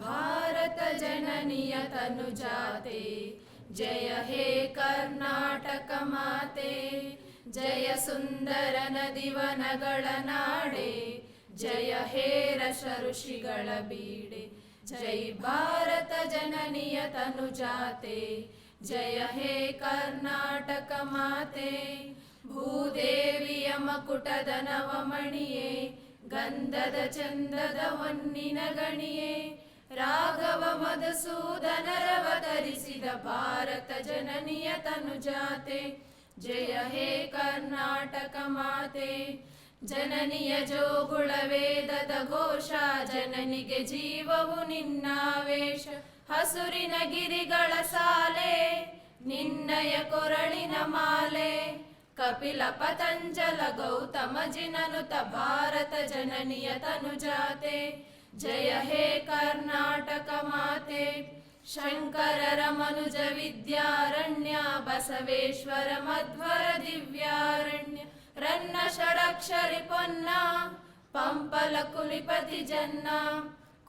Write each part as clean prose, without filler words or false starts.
ಭಾರತ ಜನನಿಯ ತನುಜಾತೆ, ಜಯ ಹೇ ಕರ್ನಾಟಕ ಮಾತೆ. ಜಯ ಸುಂದರ ನದಿವನಗಳ ನಾಡೆ, ಜಯ ಹೇ ರಸ ಋಷಿಗಳ ಬೀಡೆ. ಜೈ ಭಾರತ ಜನನಿಯ ತನುಜಾತೆ, ಜಯ ಹೇ ಕರ್ನಾಟಕ ಮಾತೆ. ಭೂದೇವಿಯ ಮಕುಟದ ನವಮಣಿಯೇ, ಗಂಧದ ಚಂದದ ಹೊನ್ನಿನ ಗಣಿಯೇ. ರಾಘವ ಮಧುಸೂದನರವತರಿಸಿದ ಭಾರತ ಜನನಿಯ ತನುಜಾತೆ, ಜಯ ಹೇ ಕರ್ನಾಟಕ ಮಾತೆ. ಜನನಿಯ ಜೋಗುಳ ವೇದದ ಘೋಷ, ಜನನಿಗೆ ಜೀವವು ನಿನ್ನಾವೇಶ. ಹಸುರಿನ ಗಿರಿಗಳ ಸಾಲೆ, ನಿನ್ನಯ ಕೊರಳಿನ ಮಾಲೆ. ಕಪಿಲ ಪತಂಜಲ ಗೌತಮ ಜಿನನುತ ಭಾರತ ಜನನಿಯ ತನುಜಾತೆ, ಜಯ ಹೇ ಕರ್ನಾಟಕ ಮಾತೆ. ಶಂಕರರ ಮನುಜ ವಿದ್ಯಾರಣ್ಯ, ಬಸವೇಶ್ವರ ಮಧ್ವರ ದಿವ್ಯಾರಣ್ಯ. ರನ್ನ ಷಡಕ್ಷರಿ ಪೊನ್ನ, ಪಂಪಲ ಕುಲಿಪತಿ ಜನ್ನ.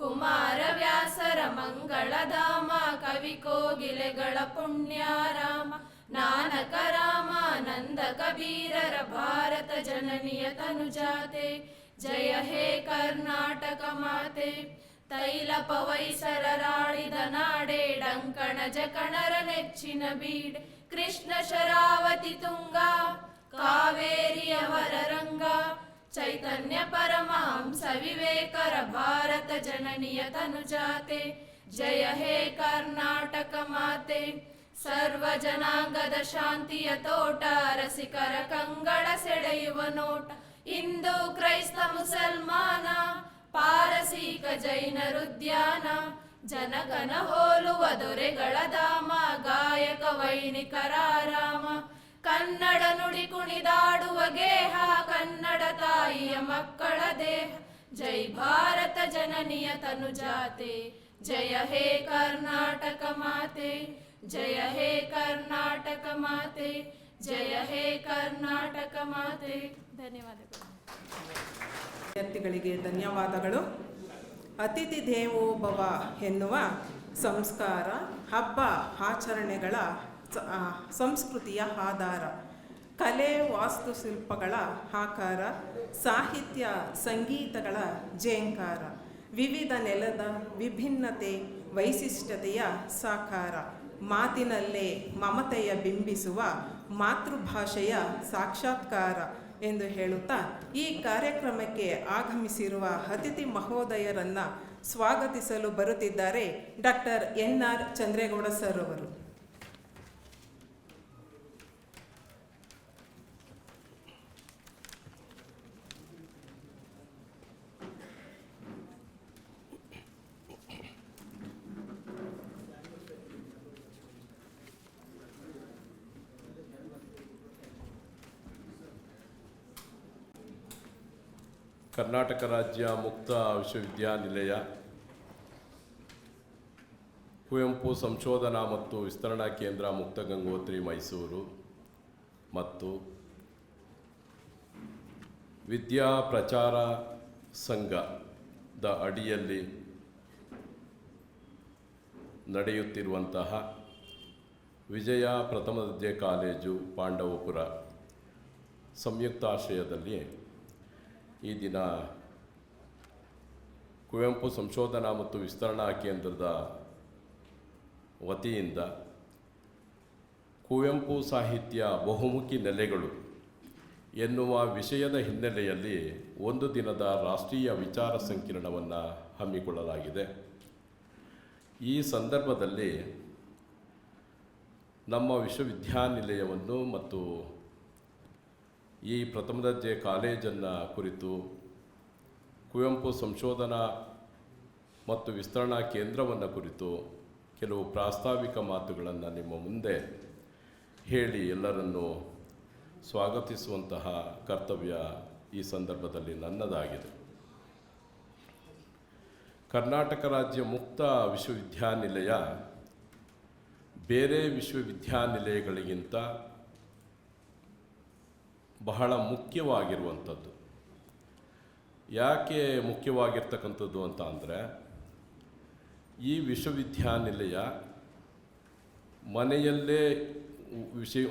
ಕುಮಾರ ವ್ಯಾಸರ ಮಂಗಳಧಾಮ, ಕವಿ ಕೋಗಿಲೆಗಳ ಪುಣ್ಯಾರಾಮ. ನಾನಕ ರಾಮಾನಂದ ಕಬೀರರ ಭಾರತ ಜನನಿಯ ತನುಜಾತೆ, ಜಯ ಹೇ ಕರ್ನಾಟಕ ಮಾತೆ. ತೈಲ ಪವೈಸರರಾಳಿದ ನಾಡೆ, ಡಂಕಣ ಜಕಣರ ನೆಚ್ಚಿನ ಬೀಡೆ. ಕೃಷ್ಣ ಶರಾವತಿ ತುಂಗ, ಕಾವೇರಿಯ ವರರಂಗ. ಚೈತನ್ಯ ಪರಮಹಂಸ ವಿವೇಕರ ಭಾರತ ಜನನಿಯ ತನುಜಾತೆ, ಜಯ ಹೇ ಕರ್ನಾಟಕ ಮಾತೆ. ಸರ್ವ ಜನಾಂಗದ ಶಾಂತಿಯ ತೋಟ, ರಸಿಕರ ಕಂಗಳ ಸೆಳೆಯುವ ನೋಟ. ಹಿಂದೂ ಕ್ರೈಸ್ತ ಮುಸಲ್ಮಾನ, ಪಾರಸೀಕ ಜೈನರುದ್ಯಾನ. ಜನಗಣ ಹೋಲುವ ದೊರೆಗಳ ಧಾಮ, ಗಾಯಕ ವೈಣಿಕರ ರಾಮ. ಕನ್ನಡ ನುಡಿ ಕುಣಿದಾಡುವ ಗೇಹ, ಕನ್ನಡ ತಾಯಿಯ ಮಕ್ಕಳ ದೇಹ. ಜೈ ಭಾರತ ಜನನಿಯ ತನುಜಾತೆ, ಜಯ ಹೇ ಕರ್ನಾಟಕ ಮಾತೆ. ಜಯ ಹೇ ಕರ್ನಾಟಕ ಮಾತೆ, ಜಯ ಹೇ ಕರ್ನಾಟಕ ಮಾತೆ. ಧನ್ಯವಾದಗಳು. ವಿದ್ಯಾರ್ಥಿಗಳಿಗೆ ಧನ್ಯವಾದಗಳು. ಅತಿಥಿ ದೇವೋ ಭವ ಎನ್ನುವ ಸಂಸ್ಕಾರ, ಹಬ್ಬ ಆಚರಣೆಗಳ ಸಂಸ್ಕೃತಿಯ ಆಧಾರ. ಕಲೆ ವಾಸ್ತುಶಿಲ್ಪಗಳ ಆಕಾರ, ಸಾಹಿತ್ಯ ಸಂಗೀತಗಳ ಝೇಂಕಾರ. ವಿವಿಧ ನೆಲದ ವಿಭಿನ್ನತೆ ವೈಶಿಷ್ಟ್ಯತೆಯ ಸಾಕಾರ. ಮಾತಿನಲ್ಲೇ ಮಮತೆಯ ಬಿಂಬಿಸುವ ಮಾತೃಭಾಷೆಯ ಸಾಕ್ಷಾತ್ಕಾರ ಎಂದು ಹೇಳುತ್ತಾ, ಈ ಕಾರ್ಯಕ್ರಮಕ್ಕೆ ಆಗಮಿಸಿರುವ ಅತಿಥಿ ಮಹೋದಯರನ್ನು ಸ್ವಾಗತಿಸಲು ಬರುತ್ತಿದ್ದಾರೆ ಡಾಕ್ಟರ್ NR ಚಂದ್ರೇಗೌಡ ಸರ್ ಅವರು. ಕರ್ನಾಟಕ ರಾಜ್ಯ ಮುಕ್ತ ವಿಶ್ವವಿದ್ಯಾನಿಲಯ, ಕುವೆಂಪು ಸಂಶೋಧನಾ ಮತ್ತು ವಿಸ್ತರಣಾ ಕೇಂದ್ರ ಮುಕ್ತ ಗಂಗೋತ್ರಿ ಮೈಸೂರು ಮತ್ತು ವಿದ್ಯಾ ಪ್ರಚಾರ ಸಂಘದ ಅಡಿಯಲ್ಲಿ ನಡೆಯುತ್ತಿರುವಂತಹ ವಿಜಯ ಪ್ರಥಮ ದರ್ಜೆ ಕಾಲೇಜು ಪಾಂಡವಪುರ ಸಂಯುಕ್ತಾಶ್ರಯದಲ್ಲಿ ಈ ದಿನ ಕುವೆಂಪು ಸಂಶೋಧನಾ ಮತ್ತು ವಿಸ್ತರಣಾ ಕೇಂದ್ರದ ವತಿಯಿಂದ ಕುವೆಂಪು ಸಾಹಿತ್ಯ ಬಹುಮುಖಿ ನೆಲೆಗಳು ಎನ್ನುವ ವಿಷಯದ ಹಿನ್ನೆಲೆಯಲ್ಲಿ ಒಂದು ದಿನದ ರಾಷ್ಟ್ರೀಯ ವಿಚಾರ ಸಂಕಿರಣವನ್ನು ಹಮ್ಮಿಕೊಳ್ಳಲಾಗಿದೆ. ಈ ಸಂದರ್ಭದಲ್ಲಿ ನಮ್ಮ ವಿಶ್ವವಿದ್ಯಾನಿಲಯವನ್ನು ಮತ್ತು ಈ ಪ್ರಥಮ ದರ್ಜೆ ಕಾಲೇಜನ್ನು ಕುರಿತು, ಕುವೆಂಪು ಸಂಶೋಧನಾ ಮತ್ತು ವಿಸ್ತರಣಾ ಕೇಂದ್ರವನ್ನು ಕುರಿತು ಕೆಲವು ಪ್ರಾಸ್ತಾವಿಕ ಮಾತುಗಳನ್ನು ನಿಮ್ಮ ಮುಂದೆ ಹೇಳಿ ಎಲ್ಲರನ್ನೂ ಸ್ವಾಗತಿಸುವಂತಹ ಕರ್ತವ್ಯ ಈ ಸಂದರ್ಭದಲ್ಲಿ ನನ್ನದಾಗಿದೆ. ಕರ್ನಾಟಕ ರಾಜ್ಯ ಮುಕ್ತ ವಿಶ್ವವಿದ್ಯಾನಿಲಯ ಬೇರೆ ವಿಶ್ವವಿದ್ಯಾನಿಲಯಗಳಿಗಿಂತ ಬಹಳ ಮುಖ್ಯವಾಗಿರುವಂಥದ್ದು. ಯಾಕೆ ಮುಖ್ಯವಾಗಿರ್ತಕ್ಕಂಥದ್ದು ಅಂತ ಅಂದರೆ, ಈ ವಿಶ್ವವಿದ್ಯಾನಿಲಯ ಮನೆಯಲ್ಲೇ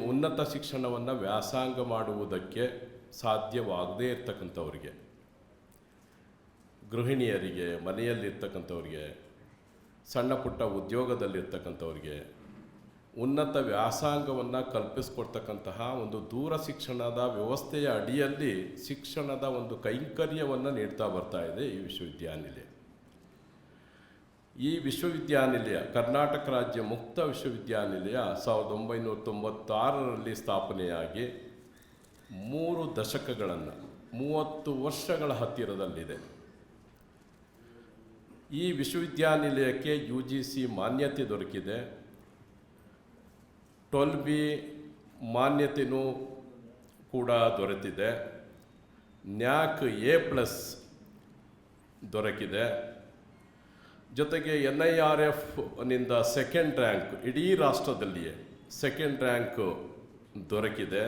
ಉನ್ನತ ಶಿಕ್ಷಣವನ್ನು ವ್ಯಾಸಂಗ ಮಾಡುವುದಕ್ಕೆ ಸಾಧ್ಯವಾಗದೇ ಇರ್ತಕ್ಕಂಥವ್ರಿಗೆ, ಗೃಹಿಣಿಯರಿಗೆ, ಮನೆಯಲ್ಲಿರ್ತಕ್ಕಂಥವ್ರಿಗೆ, ಸಣ್ಣ ಪುಟ್ಟ ಉದ್ಯೋಗದಲ್ಲಿರ್ತಕ್ಕಂಥವ್ರಿಗೆ ಉನ್ನತ ವ್ಯಾಸಂಗವನ್ನು ಕಲ್ಪಿಸ್ಕೊಡ್ತಕ್ಕಂತಹ ಒಂದು ದೂರ ಶಿಕ್ಷಣದ ವ್ಯವಸ್ಥೆಯ ಅಡಿಯಲ್ಲಿ ಶಿಕ್ಷಣದ ಒಂದು ಕೈಂಕರ್ಯವನ್ನು ನೀಡ್ತಾ ಬರ್ತಾ ಇದೆ ಈ ವಿಶ್ವವಿದ್ಯಾನಿಲಯ. ಈ ವಿಶ್ವವಿದ್ಯಾನಿಲಯ ಕರ್ನಾಟಕ ರಾಜ್ಯ ಮುಕ್ತ ವಿಶ್ವವಿದ್ಯಾನಿಲಯ 1996ರಲ್ಲಿ ಸ್ಥಾಪನೆಯಾಗಿ 3 ದಶಕಗಳನ್ನು 30 ವರ್ಷಗಳ ಹತ್ತಿರದಲ್ಲಿದೆ. ಈ ವಿಶ್ವವಿದ್ಯಾನಿಲಯಕ್ಕೆ UGC ಮಾನ್ಯತೆ ದೊರಕಿದೆ. 12B ಮಾನ್ಯತೆಯೂ ಕೂಡ ದೊರೆತಿದೆ. NAAC A+ ದೊರಕಿದೆ. ಜೊತೆಗೆ NIRFನಿಂದ 2nd ರ್ಯಾಂಕ್, ಇಡೀ ರಾಷ್ಟ್ರದಲ್ಲಿಯೇ 2nd ರ್ಯಾಂಕ್ ದೊರಕಿದೆ.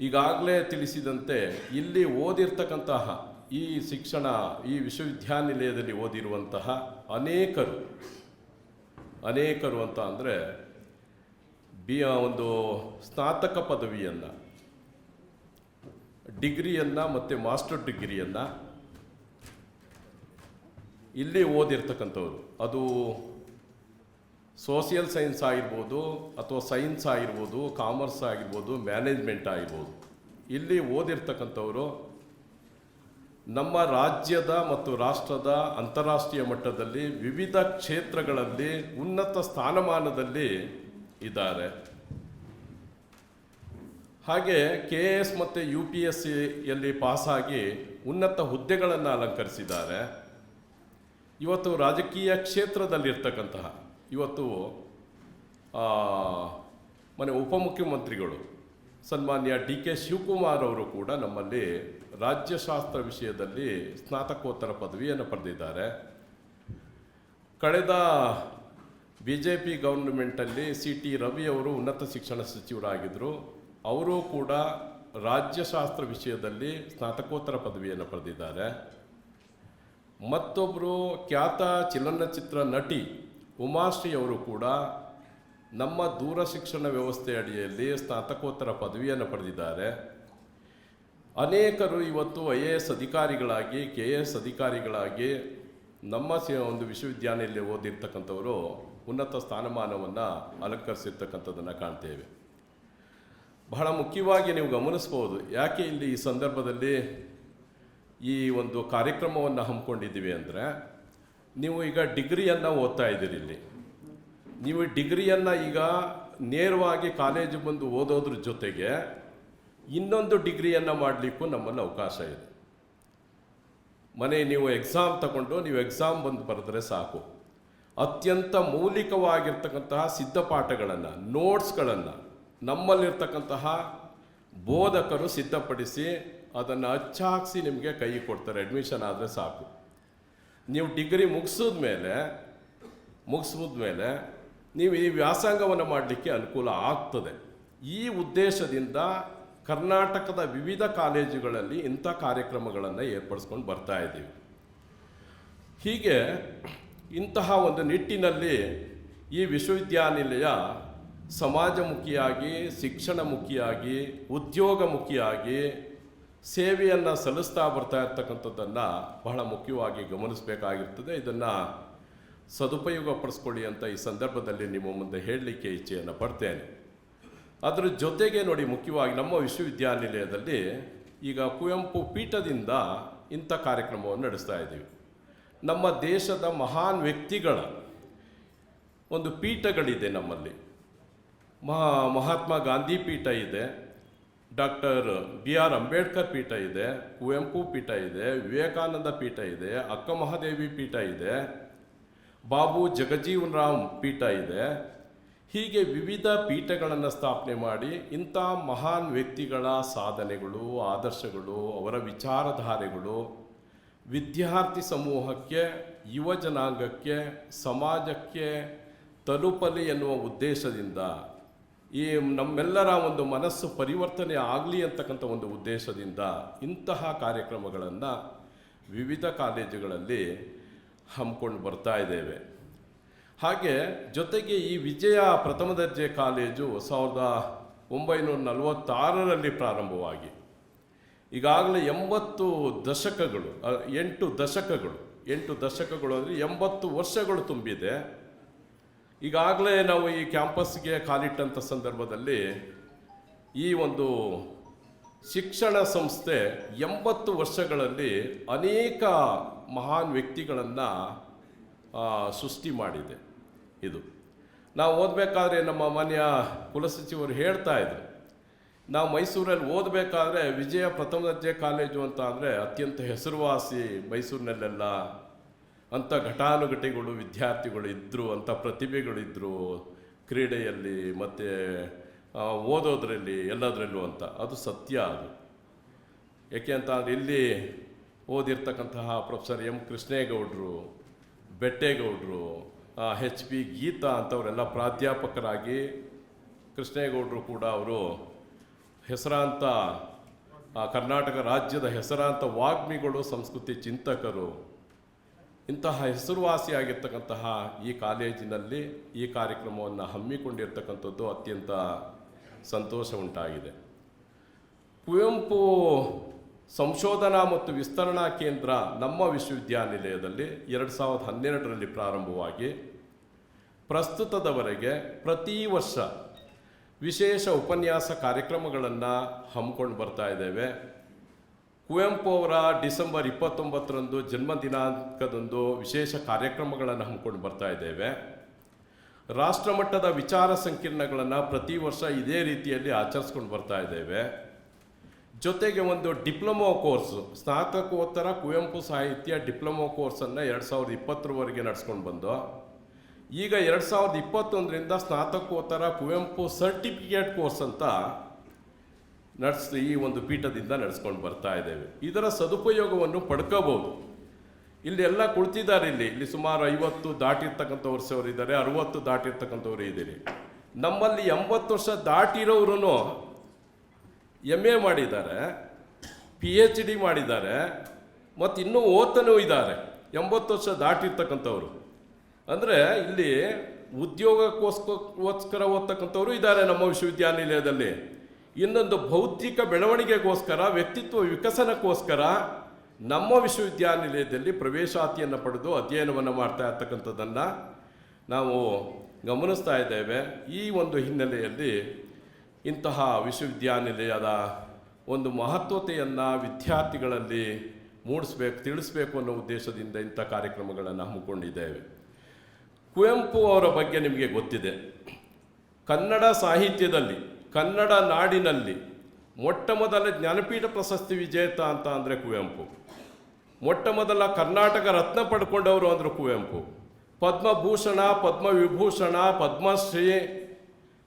ಈಗಾಗಲೇ ತಿಳಿಸಿದಂತೆ ಇಲ್ಲಿ ಓದಿರ್ತಕ್ಕಂತಹ ಈ ವಿಶ್ವವಿದ್ಯಾನಿಲಯದಲ್ಲಿ ಓದಿರುವಂತಹ ಅನೇಕರು ಅಂತ ಅಂದರೆ ಒಂದು ಸ್ನಾತಕ ಪದವಿಯನ್ನು, ಡಿಗ್ರಿಯನ್ನು ಮತ್ತು ಮಾಸ್ಟರ್ ಡಿಗ್ರಿಯನ್ನು ಇಲ್ಲಿ ಓದಿರ್ತಕ್ಕಂಥವ್ರು. ಅದು ಸೋಷಿಯಲ್ ಸೈನ್ಸ್ ಆಗಿರ್ಬೋದು, ಅಥವಾ ಸೈನ್ಸ್ ಆಗಿರ್ಬೋದು, ಕಾಮರ್ಸ್ ಆಗಿರ್ಬೋದು, ಮ್ಯಾನೇಜ್ಮೆಂಟ್ ಆಗಿರ್ಬೋದು, ಇಲ್ಲಿ ಓದಿರ್ತಕ್ಕಂಥವರು ನಮ್ಮ ರಾಜ್ಯದ ಮತ್ತು ರಾಷ್ಟ್ರದ ಅಂತಾರಾಷ್ಟ್ರೀಯ ಮಟ್ಟದಲ್ಲಿ ವಿವಿಧ ಕ್ಷೇತ್ರಗಳಲ್ಲಿ ಉನ್ನತ ಸ್ಥಾನಮಾನದಲ್ಲಿ ಇದ್ದಾರೆ. ಹಾಗೆ KS ಮತ್ತು UPSCಯಲ್ಲಿ ಪಾಸಾಗಿ ಉನ್ನತ ಹುದ್ದೆಗಳನ್ನು ಅಲಂಕರಿಸಿದ್ದಾರೆ. ಇವತ್ತು ರಾಜಕೀಯ ಕ್ಷೇತ್ರದಲ್ಲಿರ್ತಕ್ಕಂತಹ ಉಪಮುಖ್ಯಮಂತ್ರಿಗಳು ಸನ್ಮಾನ್ಯ DK ಶಿವಕುಮಾರ್ ಅವರು ಕೂಡ ನಮ್ಮಲ್ಲಿ ರಾಜ್ಯಶಾಸ್ತ್ರ ವಿಷಯದಲ್ಲಿ ಸ್ನಾತಕೋತ್ತರ ಪದವಿಯನ್ನು ಪಡೆದಿದ್ದಾರೆ. ಕಳೆದ BJP ಗೌರ್ಮೆಂಟಲ್ಲಿ CT ರವಿ ಅವರು ಉನ್ನತ ಶಿಕ್ಷಣ ಸಚಿವರಾಗಿದ್ದರು. ಅವರು ಕೂಡ ರಾಜ್ಯಶಾಸ್ತ್ರ ವಿಷಯದಲ್ಲಿ ಸ್ನಾತಕೋತ್ತರ ಪದವಿಯನ್ನು ಪಡೆದಿದ್ದಾರೆ. ಮತ್ತೊಬ್ಬರು ಖ್ಯಾತ ಚಲನಚಿತ್ರ ನಟಿ ಉಮಾಶ್ರೀ ಅವರು ಕೂಡ ನಮ್ಮ ದೂರ ಶಿಕ್ಷಣ ವ್ಯವಸ್ಥೆ ಅಡಿಯಲ್ಲಿ ಸ್ನಾತಕೋತ್ತರ ಪದವಿಯನ್ನು ಪಡೆದಿದ್ದಾರೆ. ಅನೇಕರು ಇವತ್ತು IAS ಅಧಿಕಾರಿಗಳಾಗಿ, KS ಅಧಿಕಾರಿಗಳಾಗಿ ನಮ್ಮ ಒಂದು ವಿಶ್ವವಿದ್ಯಾನಿಲಯ ಓದಿರ್ತಕ್ಕಂಥವರು ಉನ್ನತ ಸ್ಥಾನಮಾನವನ್ನು ಅಲಂಕರಿಸಿರ್ತಕ್ಕಂಥದ್ದನ್ನು ಕಾಣ್ತೇವೆ. ಬಹಳ ಮುಖ್ಯವಾಗಿ ನೀವು ಗಮನಿಸ್ಬೋದು, ಯಾಕೆ ಇಲ್ಲಿ ಈ ಸಂದರ್ಭದಲ್ಲಿ ಈ ಒಂದು ಕಾರ್ಯಕ್ರಮವನ್ನು ಹಮ್ಮಿಕೊಂಡಿದ್ದೀವಿ ಅಂದರೆ, ನೀವು ಈಗ ಡಿಗ್ರಿಯನ್ನು ಓದ್ತಾ ಇದ್ದೀರಿ. ಇಲ್ಲಿ ನೀವು ಡಿಗ್ರಿಯನ್ನು ಈಗ ನೇರವಾಗಿ ಕಾಲೇಜು ಬಂದು ಓದೋದ್ರ ಜೊತೆಗೆ ಇನ್ನೊಂದು ಡಿಗ್ರಿಯನ್ನು ಮಾಡಲಿಕ್ಕೂ ನಮ್ಮಲ್ಲಿ ಅವಕಾಶ ಇದೆ. ನೀವು ಎಕ್ಸಾಮ್ ತಗೊಂಡು ನೀವು ಎಕ್ಸಾಮ್ ಬಂದು ಬರೆದ್ರೆ ಸಾಕು, ಅತ್ಯಂತ ಮೌಲಿಕವಾಗಿರ್ತಕ್ಕಂತಹ ಸಿದ್ಧಪಾಠಗಳನ್ನು, ನೋಟ್ಸ್ಗಳನ್ನು ನಮ್ಮಲ್ಲಿರ್ತಕ್ಕಂತಹ ಬೋಧಕರು ಸಿದ್ಧಪಡಿಸಿ ಅದನ್ನು ಅಚ್ಚಾಕ್ಸಿ ನಿಮಗೆ ಕೈ ಕೊಡ್ತಾರೆ. ಅಡ್ಮಿಷನ್ ಆದರೆ ಸಾಕು. ನೀವು ಡಿಗ್ರಿ ಮುಗಿಸಿದ ಮೇಲೆ ನೀವು ಈ ವ್ಯಾಸಂಗವನ್ನು ಮಾಡಲಿಕ್ಕೆ ಅನುಕೂಲ ಆಗ್ತದೆ. ಈ ಉದ್ದೇಶದಿಂದ ಕರ್ನಾಟಕದ ವಿವಿಧ ಕಾಲೇಜುಗಳಲ್ಲಿ ಇಂಥ ಕಾರ್ಯಕ್ರಮಗಳನ್ನು ಏರ್ಪಡಿಸ್ಕೊಂಡು ಬರ್ತಾ ಇದ್ದೀವಿ. ಹೀಗೆ ಇಂತಹ ಒಂದು ನಿಟ್ಟಿನಲ್ಲಿ ಈ ವಿಶ್ವವಿದ್ಯಾನಿಲಯ ಸಮಾಜಮುಖಿಯಾಗಿ, ಶಿಕ್ಷಣಮುಖಿಯಾಗಿ, ಉದ್ಯೋಗಮುಖಿಯಾಗಿ ಸೇವೆಯನ್ನು ಸಲ್ಲಿಸ್ತಾ ಬರ್ತಾ ಇರ್ತಕ್ಕಂಥದ್ದನ್ನು ಬಹಳ ಮುಖ್ಯವಾಗಿ ಗಮನಿಸಬೇಕಾಗಿರ್ತದೆ. ಇದನ್ನು ಸದುಪಯೋಗ ಪಡಿಸ್ಕೊಳ್ಳಿ ಅಂತ ಈ ಸಂದರ್ಭದಲ್ಲಿ ನಿಮ್ಮ ಮುಂದೆ ಹೇಳಲಿಕ್ಕೆ ಇಚ್ಛೆಯನ್ನು ಪಡ್ತೇನೆ. ಅದರ ಜೊತೆಗೆ ನೋಡಿ, ಮುಖ್ಯವಾಗಿ ನಮ್ಮ ವಿಶ್ವವಿದ್ಯಾನಿಲಯದಲ್ಲಿ ಈಗ ಕುವೆಂಪು ಪೀಠದಿಂದ ಇಂಥ ಕಾರ್ಯಕ್ರಮವನ್ನು ನಡೆಸ್ತಾ ಇದ್ದೀವಿ. ನಮ್ಮ ದೇಶದ ಮಹಾನ್ ವ್ಯಕ್ತಿಗಳ ಒಂದು ಪೀಠಗಳಿದೆ ನಮ್ಮಲ್ಲಿ. ಮಹಾತ್ಮ ಗಾಂಧಿ ಪೀಠ ಇದೆ, ಡಾಕ್ಟರ್ BR ಅಂಬೇಡ್ಕರ್ ಪೀಠ ಇದೆ, ಕುವೆಂಪು ಪೀಠ ಇದೆ, ವಿವೇಕಾನಂದ ಪೀಠ ಇದೆ, ಅಕ್ಕ ಮಹಾದೇವಿ ಪೀಠ ಇದೆ, ಬಾಬು ಜಗಜೀವನ್ ರಾಮ್ ಪೀಠ ಇದೆ. ಹೀಗೆ ವಿವಿಧ ಪೀಠಗಳನ್ನು ಸ್ಥಾಪನೆ ಮಾಡಿ ಇಂಥ ಮಹಾನ್ ವ್ಯಕ್ತಿಗಳ ಸಾಧನೆಗಳು, ಆದರ್ಶಗಳು, ಅವರ ವಿಚಾರಧಾರೆಗಳು ವಿದ್ಯಾರ್ಥಿ ಸಮೂಹಕ್ಕೆ, ಯುವ ಜನಾಂಗಕ್ಕೆ, ಸಮಾಜಕ್ಕೆ ತಲುಪಲಿ ಎನ್ನುವ ಉದ್ದೇಶದಿಂದ, ಈ ನಮ್ಮೆಲ್ಲರ ಒಂದು ಮನಸ್ಸು ಪರಿವರ್ತನೆ ಆಗಲಿ ಅಂತಕ್ಕಂಥ ಒಂದು ಉದ್ದೇಶದಿಂದ ಇಂತಹ ಕಾರ್ಯಕ್ರಮಗಳನ್ನು ವಿವಿಧ ಕಾಲೇಜುಗಳಲ್ಲಿ ಹಮ್ಮಿಕೊಂಡು ಬರ್ತಾ ಇದ್ದೇವೆ. ಹಾಗೆ ಜೊತೆಗೆ ಈ ವಿಜಯ ಪ್ರಥಮ ದರ್ಜೆ ಕಾಲೇಜು 1946ರಲ್ಲಿ ಪ್ರಾರಂಭವಾಗಿ ಈಗಾಗಲೇ 8 ದಶಕಗಳು ಅಂದರೆ 80 ವರ್ಷಗಳು ತುಂಬಿದೆ. ಈಗಾಗಲೇ ನಾವು ಈ ಕ್ಯಾಂಪಸ್ಗೆ ಕಾಲಿಟ್ಟಂಥ ಸಂದರ್ಭದಲ್ಲಿ ಈ ಒಂದು ಶಿಕ್ಷಣ ಸಂಸ್ಥೆ 80 ವರ್ಷಗಳಲ್ಲಿ ಅನೇಕ ಮಹಾನ್ ವ್ಯಕ್ತಿಗಳನ್ನು ಸೃಷ್ಟಿ ಮಾಡಿದೆ. ಇದು ನಾವು ಓದಬೇಕಾದ್ರೆ ನಮ್ಮ ಮಾನ್ಯ ಕುಲಸಚಿವರು ಹೇಳ್ತಾ ಇದ್ರು, ನಾವು ಮೈಸೂರಲ್ಲಿ ಓದಬೇಕಾದ್ರೆ ವಿಜಯ ಪ್ರಥಮ ದರ್ಜೆ ಕಾಲೇಜು ಅಂತ ಅಂದರೆ ಅತ್ಯಂತ ಹೆಸರುವಾಸಿ, ಮೈಸೂರಿನಲ್ಲೆಲ್ಲ ಅಂಥ ಘಟಾನುಘಟಿಗಳು ವಿದ್ಯಾರ್ಥಿಗಳು ಇದ್ದರು, ಅಂಥ ಪ್ರತಿಭೆಗಳಿದ್ದರು ಕ್ರೀಡೆಯಲ್ಲಿ ಮತ್ತು ಓದೋದ್ರಲ್ಲಿ ಎಲ್ಲದರಲ್ಲೂ ಅಂತ. ಅದು ಸತ್ಯ. ಅದು ಏಕೆ ಅಂತ ಅಂದರೆ ಇಲ್ಲಿ ಓದಿರ್ತಕ್ಕಂತಹ ಪ್ರೊಫೆಸರ್ ಎಂ ಕೃಷ್ಣೇಗೌಡರು, ಬೆಟ್ಟೇಗೌಡರು, HP ಗೀತಾ ಅಂಥವರೆಲ್ಲ ಪ್ರಾಧ್ಯಾಪಕರಾಗಿ, ಕೃಷ್ಣೇಗೌಡರು ಕೂಡ ಅವರು ಹೆಸರಾಂತ ಕರ್ನಾಟಕ ರಾಜ್ಯದ ಹೆಸರಾಂತ ವಾಗ್ಮಿಗಳು, ಸಂಸ್ಕೃತಿ ಚಿಂತಕರು. ಇಂತಹ ಹೆಸರುವಾಸಿಯಾಗಿರ್ತಕ್ಕಂತಹ ಈ ಕಾಲೇಜಿನಲ್ಲಿ ಈ ಕಾರ್ಯಕ್ರಮವನ್ನು ಹಮ್ಮಿಕೊಂಡಿರ್ತಕ್ಕಂಥದ್ದು ಅತ್ಯಂತ ಸಂತೋಷ ಉಂಟಾಗಿದೆ. ಕುವೆಂಪು ಸಂಶೋಧನಾ ಮತ್ತು ವಿಸ್ತರಣಾ ಕೇಂದ್ರ ನಮ್ಮ ವಿಶ್ವವಿದ್ಯಾನಿಲಯದಲ್ಲಿ 2012ರಲ್ಲಿ ಪ್ರಾರಂಭವಾಗಿ ಪ್ರಸ್ತುತದವರೆಗೆ ಪ್ರತಿ ವರ್ಷ ವಿಶೇಷ ಉಪನ್ಯಾಸ ಕಾರ್ಯಕ್ರಮಗಳನ್ನು ಹಮ್ಮಿಕೊಂಡು ಬರ್ತಾ ಇದ್ದೇವೆ. ಕುವೆಂಪು ಅವರ ಡಿಸೆಂಬರ್ 29ರಂದು ಜನ್ಮ ದಿನಾಂಕದಂದು ವಿಶೇಷ ಕಾರ್ಯಕ್ರಮಗಳನ್ನು ಹಮ್ಮಿಕೊಂಡು ಬರ್ತಾ ಇದ್ದೇವೆ. ರಾಷ್ಟ್ರಮಟ್ಟದ ವಿಚಾರ ಸಂಕಿರಣಗಳನ್ನು ಪ್ರತಿ ವರ್ಷ ಇದೇ ರೀತಿಯಲ್ಲಿ ಆಚರಿಸ್ಕೊಂಡು ಬರ್ತಾ ಇದ್ದೇವೆ. ಜೊತೆಗೆ ಒಂದು ಡಿಪ್ಲೊಮೊ ಕೋರ್ಸು, ಸ್ನಾತಕೋತ್ತರ ಕುವೆಂಪು ಸಾಹಿತ್ಯ ಡಿಪ್ಲೊಮೊ ಕೋರ್ಸನ್ನು 2020ರವರೆಗೆ ನಡೆಸ್ಕೊಂಡು ಬಂದು ಈಗ 2021ರಿಂದ ಸ್ನಾತಕೋತ್ತರ ಕುವೆಂಪು ಸರ್ಟಿಫಿಕೇಟ್ ಕೋರ್ಸ್ ಅಂತ ಈ ಒಂದು ಪೀಠದಿಂದ ನಡೆಸ್ಕೊಂಡು ಬರ್ತಾ ಇದ್ದೇವೆ. ಇದರ ಸದುಪಯೋಗವನ್ನು ಪಡ್ಕೋಬಹುದು. ಇಲ್ಲಿ ಎಲ್ಲ ಕುಳಿತಿದ್ದಾರೆ. ಇಲ್ಲಿ ಸುಮಾರು 50 ದಾಟಿರ್ತಕ್ಕಂಥ ವರ್ಷವರು ಇದ್ದಾರೆ, 60 ದಾಟಿರ್ತಕ್ಕಂಥವ್ರು ಇದ್ದೀರಿ. ನಮ್ಮಲ್ಲಿ 80 ವರ್ಷ ದಾಟಿರೋರು MA ಮಾಡಿದ್ದಾರೆ, PhD ಮಾಡಿದ್ದಾರೆ, ಮತ್ತು ಇನ್ನೂ ಓದ್ತಾನೂ ಇದ್ದಾರೆ. 80 ವರ್ಷ ದಾಟಿರ್ತಕ್ಕಂಥವ್ರು ಅಂದರೆ ಇಲ್ಲಿ ಉದ್ಯೋಗಕ್ಕೋಸ್ಕರ ಓದ್ತಕ್ಕಂಥವ್ರು ಇದ್ದಾರೆ ನಮ್ಮ ವಿಶ್ವವಿದ್ಯಾನಿಲಯದಲ್ಲಿ. ಇನ್ನೊಂದು ಭೌತಿಕ ಬೆಳವಣಿಗೆಗೋಸ್ಕರ, ವ್ಯಕ್ತಿತ್ವ ವಿಕಸನಕ್ಕೋಸ್ಕರ ನಮ್ಮ ವಿಶ್ವವಿದ್ಯಾನಿಲಯದಲ್ಲಿ ಪ್ರವೇಶಾತಿಯನ್ನು ಪಡೆದು ಅಧ್ಯಯನವನ್ನು ಮಾಡ್ತಾ ಇರ್ತಕ್ಕಂಥದ್ದನ್ನು ನಾವು ಗಮನಿಸ್ತಾ ಇದ್ದೇವೆ. ಈ ಒಂದು ಹಿನ್ನೆಲೆಯಲ್ಲಿ ಇಂತಹ ವಿಶ್ವವಿದ್ಯಾನಿಲಯದ ಒಂದು ಮಹತ್ವತೆಯನ್ನು ವಿದ್ಯಾರ್ಥಿಗಳಲ್ಲಿ ತಿಳಿಸ್ಬೇಕು ಅನ್ನೋ ಉದ್ದೇಶದಿಂದ ಇಂಥ ಕಾರ್ಯಕ್ರಮಗಳನ್ನು ಹಮ್ಮಿಕೊಂಡಿದ್ದೇವೆ. ಕುವೆಂಪು ಅವರ ಬಗ್ಗೆ ನಿಮಗೆ ಗೊತ್ತಿದೆ. ಕನ್ನಡ ಸಾಹಿತ್ಯದಲ್ಲಿ, ಕನ್ನಡ ನಾಡಿನಲ್ಲಿ ಮೊಟ್ಟ ಮೊದಲ ಜ್ಞಾನಪೀಠ ಪ್ರಶಸ್ತಿ ವಿಜೇತ ಅಂತ ಅಂದರೆ ಕುವೆಂಪು. ಮೊಟ್ಟ ಮೊದಲ ಕರ್ನಾಟಕ ರತ್ನ ಪಡ್ಕೊಂಡವರು ಅಂದರು ಕುವೆಂಪು. ಪದ್ಮಭೂಷಣ, ಪದ್ಮವಿಭೂಷಣ, ಪದ್ಮಶ್ರೀ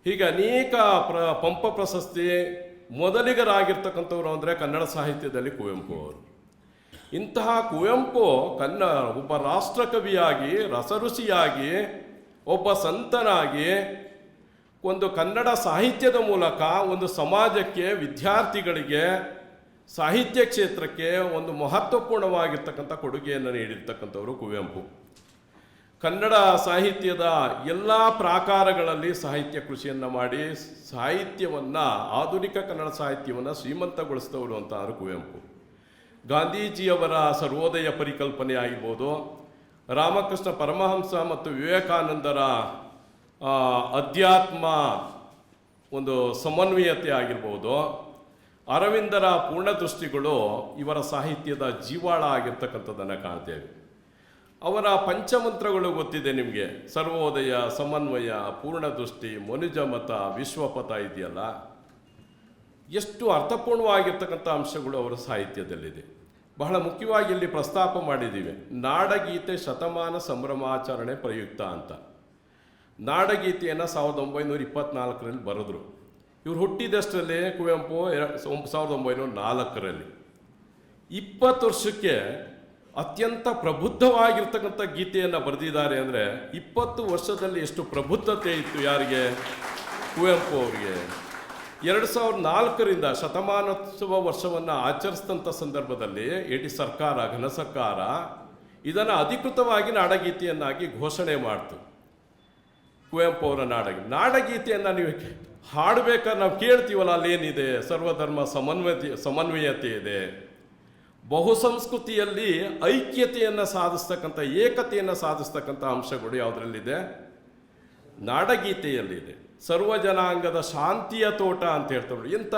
ಹೀಗೆ ಅನೇಕ ಪಂಪ ಪ್ರಶಸ್ತಿ ಮೊದಲಿಗರಾಗಿರ್ತಕ್ಕಂಥವ್ರು ಅಂದರೆ ಕನ್ನಡ ಸಾಹಿತ್ಯದಲ್ಲಿ ಕುವೆಂಪು ಅವರು. ಇಂತಹ ಕುವೆಂಪು ಒಬ್ಬ ರಾಷ್ಟ್ರಕವಿಯಾಗಿ, ರಸಋಷಿಯಾಗಿ, ಒಬ್ಬ ಸಂತನಾಗಿ ಒಂದು ಕನ್ನಡ ಸಾಹಿತ್ಯದ ಮೂಲಕ ಒಂದು ಸಮಾಜಕ್ಕೆ, ವಿದ್ಯಾರ್ಥಿಗಳಿಗೆ, ಸಾಹಿತ್ಯ ಕ್ಷೇತ್ರಕ್ಕೆ ಒಂದು ಮಹತ್ವಪೂರ್ಣವಾಗಿರ್ತಕ್ಕಂಥ ಕೊಡುಗೆಯನ್ನು ನೀಡಿರ್ತಕ್ಕಂಥವರು ಕುವೆಂಪು. ಕನ್ನಡ ಸಾಹಿತ್ಯದ ಎಲ್ಲ ಪ್ರಾಕಾರಗಳಲ್ಲಿ ಸಾಹಿತ್ಯ ಕೃಷಿಯನ್ನು ಮಾಡಿ ಸಾಹಿತ್ಯವನ್ನು, ಆಧುನಿಕ ಕನ್ನಡ ಸಾಹಿತ್ಯವನ್ನು ಶ್ರೀಮಂತಗೊಳಿಸಿದವರು ಅಂತ ಅವರು ಕುವೆಂಪು. ಗಾಂಧೀಜಿಯವರ ಸರ್ವೋದಯ ಪರಿಕಲ್ಪನೆ ಆಗಿರ್ಬೋದು, ರಾಮಕೃಷ್ಣ ಪರಮಹಂಸ ಮತ್ತು ವಿವೇಕಾನಂದರ ಅಧ್ಯಾತ್ಮ ಒಂದು ಸಮನ್ವಯತೆ ಆಗಿರ್ಬೋದು, ಅರವಿಂದರ ಪೂರ್ಣದೃಷ್ಟಿಗಳು ಇವರ ಸಾಹಿತ್ಯದ ಜೀವಾಳ ಆಗಿರ್ತಕ್ಕಂಥದ್ದನ್ನು ಕಾಣ್ತೇವೆ. ಅವರ ಪಂಚಮಂತ್ರಗಳು ಗೊತ್ತಿದೆ ನಿಮಗೆ. ಸರ್ವೋದಯ, ಸಮನ್ವಯ, ಪೂರ್ಣದೃಷ್ಟಿ, ಮನುಜಮತ, ವಿಶ್ವಪಥ ಇದೆಯಲ್ಲ, ಎಷ್ಟು ಅರ್ಥಪೂರ್ಣವಾಗಿರ್ತಕ್ಕಂಥ ಅಂಶಗಳು ಅವರ ಸಾಹಿತ್ಯದಲ್ಲಿದೆ. ಬಹಳ ಮುಖ್ಯವಾಗಿ ಇಲ್ಲಿ ಪ್ರಸ್ತಾಪ ಮಾಡಿದ್ದೀವಿ, ನಾಡಗೀತೆ ಶತಮಾನ ಸಂಭ್ರಮಾಚರಣೆ ಪ್ರಯುಕ್ತ ಅಂತ. ನಾಡಗೀತೆಯನ್ನು 1924ರಲ್ಲಿ ಬರೆದ್ರು. ಇವರು ಹುಟ್ಟಿದಷ್ಟರಲ್ಲಿ ಕುವೆಂಪು 1904ರಲ್ಲಿ. 20 ವರ್ಷಕ್ಕೆ ಅತ್ಯಂತ ಪ್ರಬುದ್ಧವಾಗಿರ್ತಕ್ಕಂಥ ಗೀತೆಯನ್ನು ಬರೆದಿದ್ದಾರೆ. ಅಂದರೆ 20 ವರ್ಷದಲ್ಲಿ ಎಷ್ಟು ಪ್ರಬುದ್ಧತೆ ಇತ್ತು ಯಾರಿಗೆ? ಕುವೆಂಪು ಅವರಿಗೆ. 2004ರಿಂದ ಶತಮಾನೋತ್ಸವ ವರ್ಷವನ್ನು ಆಚರಿಸಿದಂಥ ಸಂದರ್ಭದಲ್ಲಿ ಸರ್ಕಾರ, ಘನ ಸರ್ಕಾರ ಇದನ್ನು ಅಧಿಕೃತವಾಗಿ ನಾಡಗೀತೆಯನ್ನಾಗಿ ಘೋಷಣೆ ಮಾಡ್ತು. ಕುವೆಂಪು ಅವರ ನಾಡಗೀತೆಯನ್ನು ನೀವು ಹಾಡಬೇಕಾದ್ರೆ ನಾವು ಕೇಳ್ತೀವಲ್ಲ, ಅಲ್ಲೇನಿದೆ? ಸರ್ವಧರ್ಮ ಸಮನ್ವಯತೆ ಇದೆ, ಬಹುಸಂಸ್ಕೃತಿಯಲ್ಲಿ ಐಕ್ಯತೆಯನ್ನು ಸಾಧಿಸ್ತಕ್ಕಂಥ, ಏಕತೆಯನ್ನು ಸಾಧಿಸ್ತಕ್ಕಂಥ ಅಂಶಗಳು ಯಾವುದರಲ್ಲಿದೆ? ನಾಡಗೀತೆಯಲ್ಲಿದೆ. ಸರ್ವ ಜನಾಂಗದ ಶಾಂತಿಯ ತೋಟ ಅಂತ ಹೇಳ್ತಾರೆ. ಎಂಥ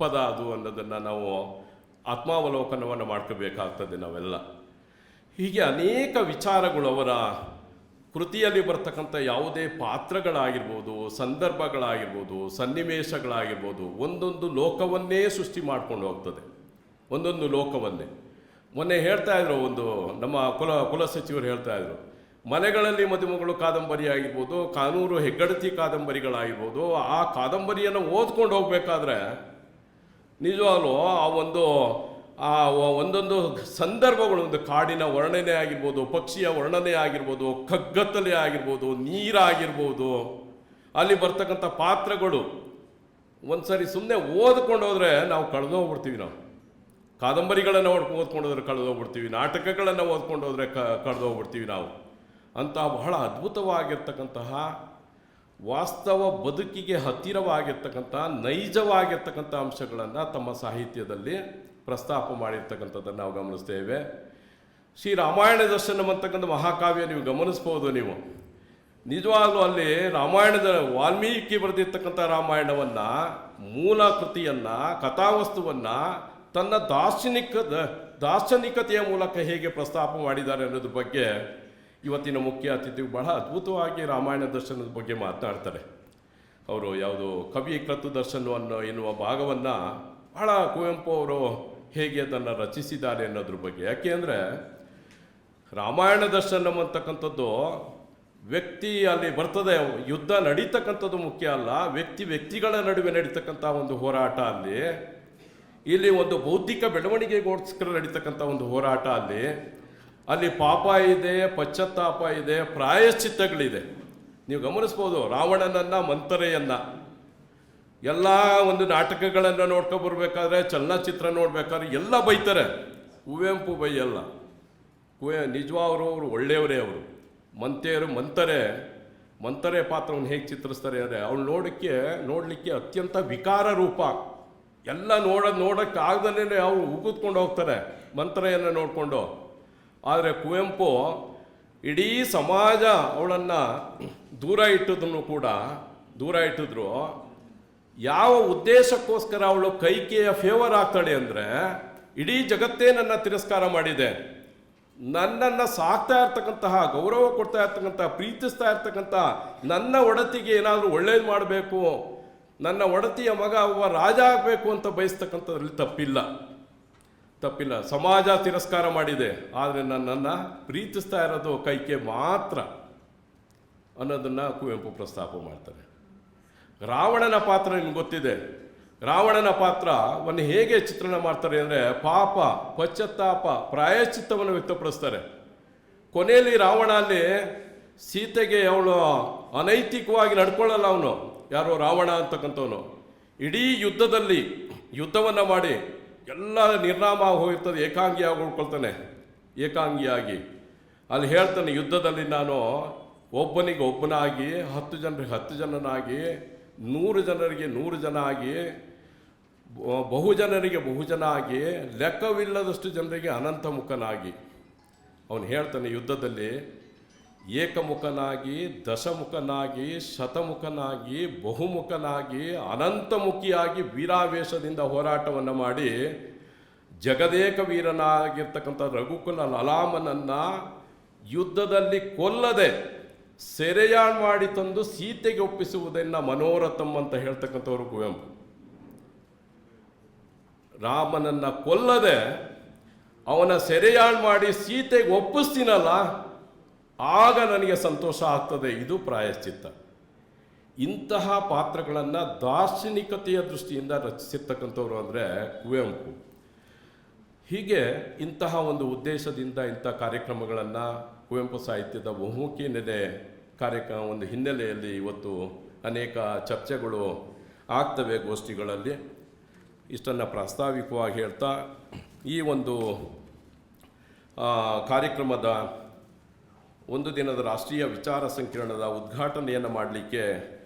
ಪದ ಅದು ಅನ್ನೋದನ್ನು ನಾವು ಆತ್ಮಾವಲೋಕನವನ್ನು ಮಾಡ್ಕೋಬೇಕಾಗ್ತದೆ ನಾವೆಲ್ಲ. ಹೀಗೆ ಅನೇಕ ವಿಚಾರಗಳು ಅವರ ಕೃತಿಯಲ್ಲಿ ಬರ್ತಕ್ಕಂಥ ಯಾವುದೇ ಪಾತ್ರಗಳಾಗಿರ್ಬೋದು, ಸಂದರ್ಭಗಳಾಗಿರ್ಬೋದು, ಸನ್ನಿವೇಶಗಳಾಗಿರ್ಬೋದು, ಒಂದೊಂದು ಲೋಕವನ್ನೇ ಸೃಷ್ಟಿ ಮಾಡ್ಕೊಂಡು ಹೋಗ್ತದೆ, ಒಂದೊಂದು ಲೋಕವನ್ನೇ. ಮೊನ್ನೆ ಹೇಳ್ತಾ ಇದ್ರು, ಒಂದು ನಮ್ಮ ಕುಲಸಚಿವರು ಹೇಳ್ತಾ ಇದ್ರು, ಮನೆಗಳಲ್ಲಿ ಮದುಮಗಳು ಕಾದಂಬರಿ ಆಗಿರ್ಬೋದು, ಕಾನೂರು ಹೆಗ್ಗಡತಿ ಕಾದಂಬರಿಗಳಾಗಿರ್ಬೋದು, ಆ ಕಾದಂಬರಿಯನ್ನು ಓದ್ಕೊಂಡು ಹೋಗ್ಬೇಕಾದ್ರೆ ನಿಜವಾಗ್ಲೂ ಒಂದೊಂದು ಸಂದರ್ಭಗಳು, ಒಂದು ಕಾಡಿನ ವರ್ಣನೆ ಆಗಿರ್ಬೋದು, ಪಕ್ಷಿಯ ವರ್ಣನೆ ಆಗಿರ್ಬೋದು, ಕಗ್ಗತ್ತಲೆ ಆಗಿರ್ಬೋದು, ನೀರಾಗಿರ್ಬೋದು, ಅಲ್ಲಿ ಬರ್ತಕ್ಕಂಥ ಪಾತ್ರಗಳು ಒಂದ್ಸರಿ ಸುಮ್ಮನೆ ಓದ್ಕೊಂಡು ಹೋದರೆ ನಾವು ಕಳೆದೋಗ್ಬಿಡ್ತೀವಿ. ನಾವು ಕಾದಂಬರಿಗಳನ್ನು ಓದ್ಕೊಂಡು ಹೋದ್ರೆ ಕಳೆದೋಗ್ಬಿಡ್ತೀವಿ, ನಾಟಕಗಳನ್ನು ಓದ್ಕೊಂಡು ಹೋದರೆ ಕಳೆದೋಗ್ಬಿಡ್ತೀವಿ ನಾವು. ಅಂತ ಬಹಳ ಅದ್ಭುತವಾಗಿರ್ತಕ್ಕಂತಹ, ವಾಸ್ತವ ಬದುಕಿಗೆ ಹತ್ತಿರವಾಗಿರ್ತಕ್ಕಂಥ, ನೈಜವಾಗಿರ್ತಕ್ಕಂಥ ಅಂಶಗಳನ್ನು ತಮ್ಮ ಸಾಹಿತ್ಯದಲ್ಲಿ ಪ್ರಸ್ತಾಪ ಮಾಡಿರ್ತಕ್ಕಂಥದ್ದನ್ನು ನಾವು ಗಮನಿಸ್ತೇವೆ. ಶ್ರೀ ರಾಮಾಯಣ ದರ್ಶನಂ ಅಂತಕ್ಕಂಥ ಮಹಾಕಾವ್ಯ ನೀವು ಗಮನಿಸ್ಬೋದು. ನೀವು ನಿಜವಾಗ್ಲೂ ಅಲ್ಲಿ ರಾಮಾಯಣದ ವಾಲ್ಮೀಕಿ ಬರೆದಿರ್ತಕ್ಕಂಥ ರಾಮಾಯಣವನ್ನು, ಮೂಲ ಕೃತಿಯನ್ನು, ಕಥಾವಸ್ತುವನ್ನು ತನ್ನ ದಾರ್ಶನಿಕತೆಯ ಮೂಲಕ ಹೇಗೆ ಪ್ರಸ್ತಾಪ ಮಾಡಿದ್ದಾರೆ ಅನ್ನೋದ್ರ ಬಗ್ಗೆ ಇವತ್ತಿನ ಮುಖ್ಯ ಅತಿಥಿಗಳು ಬಹಳ ಅದ್ಭುತವಾಗಿ ರಾಮಾಯಣ ದರ್ಶನದ ಬಗ್ಗೆ ಮಾತನಾಡ್ತಾರೆ. ಅವರು ಯಾವುದು ಕವಿ ಕೃತು ದರ್ಶನವನ್ನು ಎನ್ನುವ ಭಾಗವನ್ನು ಬಹಳ ಕುವೆಂಪು ಅವರು ಹೇಗೆ ಅದನ್ನು ರಚಿಸಿದ್ದಾರೆ ಅನ್ನೋದ್ರ ಬಗ್ಗೆ. ಯಾಕೆ ಅಂದರೆ ರಾಮಾಯಣ ದರ್ಶನಂ ಅಂತಕ್ಕಂಥದ್ದು ವ್ಯಕ್ತಿ ಅಲ್ಲಿ ಬರ್ತದೆ, ಯುದ್ಧ ನಡೀತಕ್ಕಂಥದ್ದು ಮುಖ್ಯ ಅಲ್ಲ, ವ್ಯಕ್ತಿಗಳ ನಡುವೆ ನಡೀತಕ್ಕಂಥ ಒಂದು ಹೋರಾಟ ಅಲ್ಲಿ. ಇಲ್ಲಿ ಒಂದು ಬೌದ್ಧಿಕ ಬೆಳವಣಿಗೆಗೋಸ್ಕರ ನಡೀತಕ್ಕಂಥ ಒಂದು ಹೋರಾಟ ಅಲ್ಲಿ ಪಾಪ ಇದೆ, ಪಶ್ಚಾತ್ತಾಪ ಇದೆ, ಪ್ರಾಯಶ್ಚಿತ್ತಗಳಿದೆ. ನೀವು ಗಮನಿಸ್ಬೋದು, ರಾವಣನನ್ನು, ಮಂಥರೆಯನ್ನು ಎಲ್ಲ ಒಂದು ನಾಟಕಗಳನ್ನು ನೋಡ್ಕೊಬರ್ಬೇಕಾದ್ರೆ, ಚಲನಚಿತ್ರ ನೋಡ್ಬೇಕಾದ್ರೆ ಎಲ್ಲ ಬೈತಾರೆ. ಕುವೆಂಪು ಬೈಯಲ್ಲ. ನಿಜವಾಗ್ರು ಅವರು ಒಳ್ಳೆಯವರೇ. ಅವರು ಮಂಥರೆ ಪಾತ್ರವನ್ನು ಹೇಗೆ ಚಿತ್ರಿಸ್ತಾರೆ ಅಂದರೆ, ಅವಳು ನೋಡಲಿಕ್ಕೆ ಅತ್ಯಂತ ವಿಕಾರ ರೂಪ. ಎಲ್ಲ ನೋಡೋಕ್ಕೆ ಆಗದಲ್ಲೇ ಅವರು ಉಗಿದ್ಕೊಂಡು ಹೋಗ್ತಾರೆ ಮಂಥರೆಯನ್ನು ನೋಡಿಕೊಂಡು. ಆದರೆ ಕುವೆಂಪು ಇಡೀ ಸಮಾಜ ಅವಳನ್ನು ದೂರ ಇಟ್ಟಿದ್ರು. ಯಾವ ಉದ್ದೇಶಕ್ಕೋಸ್ಕರ ಅವಳು ಕೈಕೆಯ ಫೇವರ್ ಆಗ್ತಾಳೆ ಅಂದರೆ, ಇಡೀ ಜಗತ್ತೇ ನನ್ನ ತಿರಸ್ಕಾರ ಮಾಡಿದೆ, ನನ್ನನ್ನು ಸಾಕ್ತಾ ಇರ್ತಕ್ಕಂತಹ, ಗೌರವ ಕೊಡ್ತಾ ಇರ್ತಕ್ಕಂಥ, ಪ್ರೀತಿಸ್ತಾ ಇರ್ತಕ್ಕಂಥ ನನ್ನ ಒಡತಿಗೆ ಏನಾದರೂ ಒಳ್ಳೇದು ಮಾಡಬೇಕು, ನನ್ನ ಒಡತಿಯ ಮಗ ಒಬ್ಬ ರಾಜ ಆಗಬೇಕು ಅಂತ ಬಯಸ್ತಕ್ಕಂಥದ್ರಲ್ಲಿ ತಪ್ಪಿಲ್ಲ. ಸಮಾಜ ತಿರಸ್ಕಾರ ಮಾಡಿದೆ, ಆದರೆ ನನ್ನನ್ನು ಪ್ರೀತಿಸ್ತಾ ಇರೋದು ಕೈಕೆ ಮಾತ್ರ ಅನ್ನೋದನ್ನು ಕುವೆಂಪು ಪ್ರಸ್ತಾಪ ಮಾಡ್ತಾರೆ. ರಾವಣನ ಪಾತ್ರ ನಿಮ್ಗೆ ಗೊತ್ತಿದೆ. ರಾವಣನ ಪಾತ್ರವನ್ನು ಹೇಗೆ ಚಿತ್ರಣ ಮಾಡ್ತಾರೆ ಅಂದರೆ, ಪಾಪ, ಪಶ್ಚಾತ್ತಾಪ, ಪ್ರಾಯಶ್ಚಿತ್ತವನ್ನು ವ್ಯಕ್ತಪಡಿಸ್ತಾರೆ. ಕೊನೆಯಲ್ಲಿ ರಾವಣ ಅಲ್ಲಿ ಸೀತೆಗೆ ಅವಳು ಅನೈತಿಕವಾಗಿ ನಡ್ಕೊಳ್ಳಲ್ಲ. ಅವನು ಯಾರೋ ರಾವಣ ಅಂತಕ್ಕಂಥವನು ಇಡೀ ಯುದ್ಧವನ್ನು ಮಾಡಿ ಎಲ್ಲ ನಿರ್ನಾಮ ಹೋಗಿರ್ತದೆ, ಏಕಾಂಗಿಯಾಗಿ ಉಳ್ಕೊಳ್ತಾನೆ. ಏಕಾಂಗಿಯಾಗಿ ಅಲ್ಲಿ ಹೇಳ್ತಾನೆ, ಯುದ್ಧದಲ್ಲಿ ನಾನು ಒಬ್ಬನಿಗೆ ಒಬ್ಬನಾಗಿ, 10 ಜನರಿಗೆ 10 ಜನನಾಗಿ, 100 ಜನರಿಗೆ 100 ಜನ ಆಗಿ, ಬಹುಜನರಿಗೆ ಬಹುಜನ ಆಗಿ, ಲೆಕ್ಕವಿಲ್ಲದಷ್ಟು ಜನರಿಗೆ ಅನಂತ ಮುಖನಾಗಿ. ಅವನು ಹೇಳ್ತಾನೆ, ಯುದ್ಧದಲ್ಲಿ ಏಕಮುಖನಾಗಿ, ದಶಮುಖನಾಗಿ, ಶತಮುಖನಾಗಿ, ಬಹುಮುಖನಾಗಿ, ಅನಂತಮುಖಿಯಾಗಿ ವೀರಾವೇಶದಿಂದ ಹೋರಾಟವನ್ನು ಮಾಡಿ ಜಗದೇಕ ವೀರನಾಗಿರ್ತಕ್ಕಂಥ ರಘುಕುಲ ಲಲಾಮನನ್ನು ಯುದ್ಧದಲ್ಲಿ ಕೊಲ್ಲದೆ ಸೆರೆಯಾಳು ಮಾಡಿ ತಂದು ಸೀತೆಗೆ ಒಪ್ಪಿಸುವುದನ್ನು ಮನೋರಥಂ ಅಂತ ಹೇಳ್ತಕ್ಕಂಥವ್ರು ಕುವೆಂಪು. ರಾಮನನ್ನು ಕೊಲ್ಲದೆ ಅವನ ಸೆರೆಯಾಳು ಮಾಡಿ ಸೀತೆಗೆ ಒಪ್ಪಿಸ್ತೀನಲ್ಲ, ಆಗ ನನಗೆ ಸಂತೋಷ ಆಗ್ತದೆ. ಇದು ಪ್ರಾಯಶ್ಚಿತ್ತ. ಇಂತಹ ಪಾತ್ರಗಳನ್ನು ದಾರ್ಶನಿಕತೆಯ ದೃಷ್ಟಿಯಿಂದ ರಚಿಸಿರ್ತಕ್ಕಂಥವ್ರು ಅಂದರೆ ಕುವೆಂಪು. ಹೀಗೆ ಇಂತಹ ಒಂದು ಉದ್ದೇಶದಿಂದ ಇಂಥ ಕಾರ್ಯಕ್ರಮಗಳನ್ನು ಕುವೆಂಪು ಸಾಹಿತ್ಯದ ಬಹುಮುಖಿ ನೆಲೆ ಒಂದು ಹಿನ್ನೆಲೆಯಲ್ಲಿ ಇವತ್ತು ಅನೇಕ ಚರ್ಚೆಗಳು ಆಗ್ತವೆ ಗೋಷ್ಠಿಗಳಲ್ಲಿ. ಇಷ್ಟನ್ನು ಪ್ರಾಸ್ತಾವಿಕವಾಗಿ ಹೇಳ್ತಾ, ಈ ಒಂದು ಕಾರ್ಯಕ್ರಮದ ಒಂದು ದಿನದ ರಾಷ್ಟ್ರೀಯ ವಿಚಾರ ಸಂಕಿರಣದ ಉದ್ಘಾಟನೆಯನ್ನು ಮಾಡಲಿಕ್ಕೆ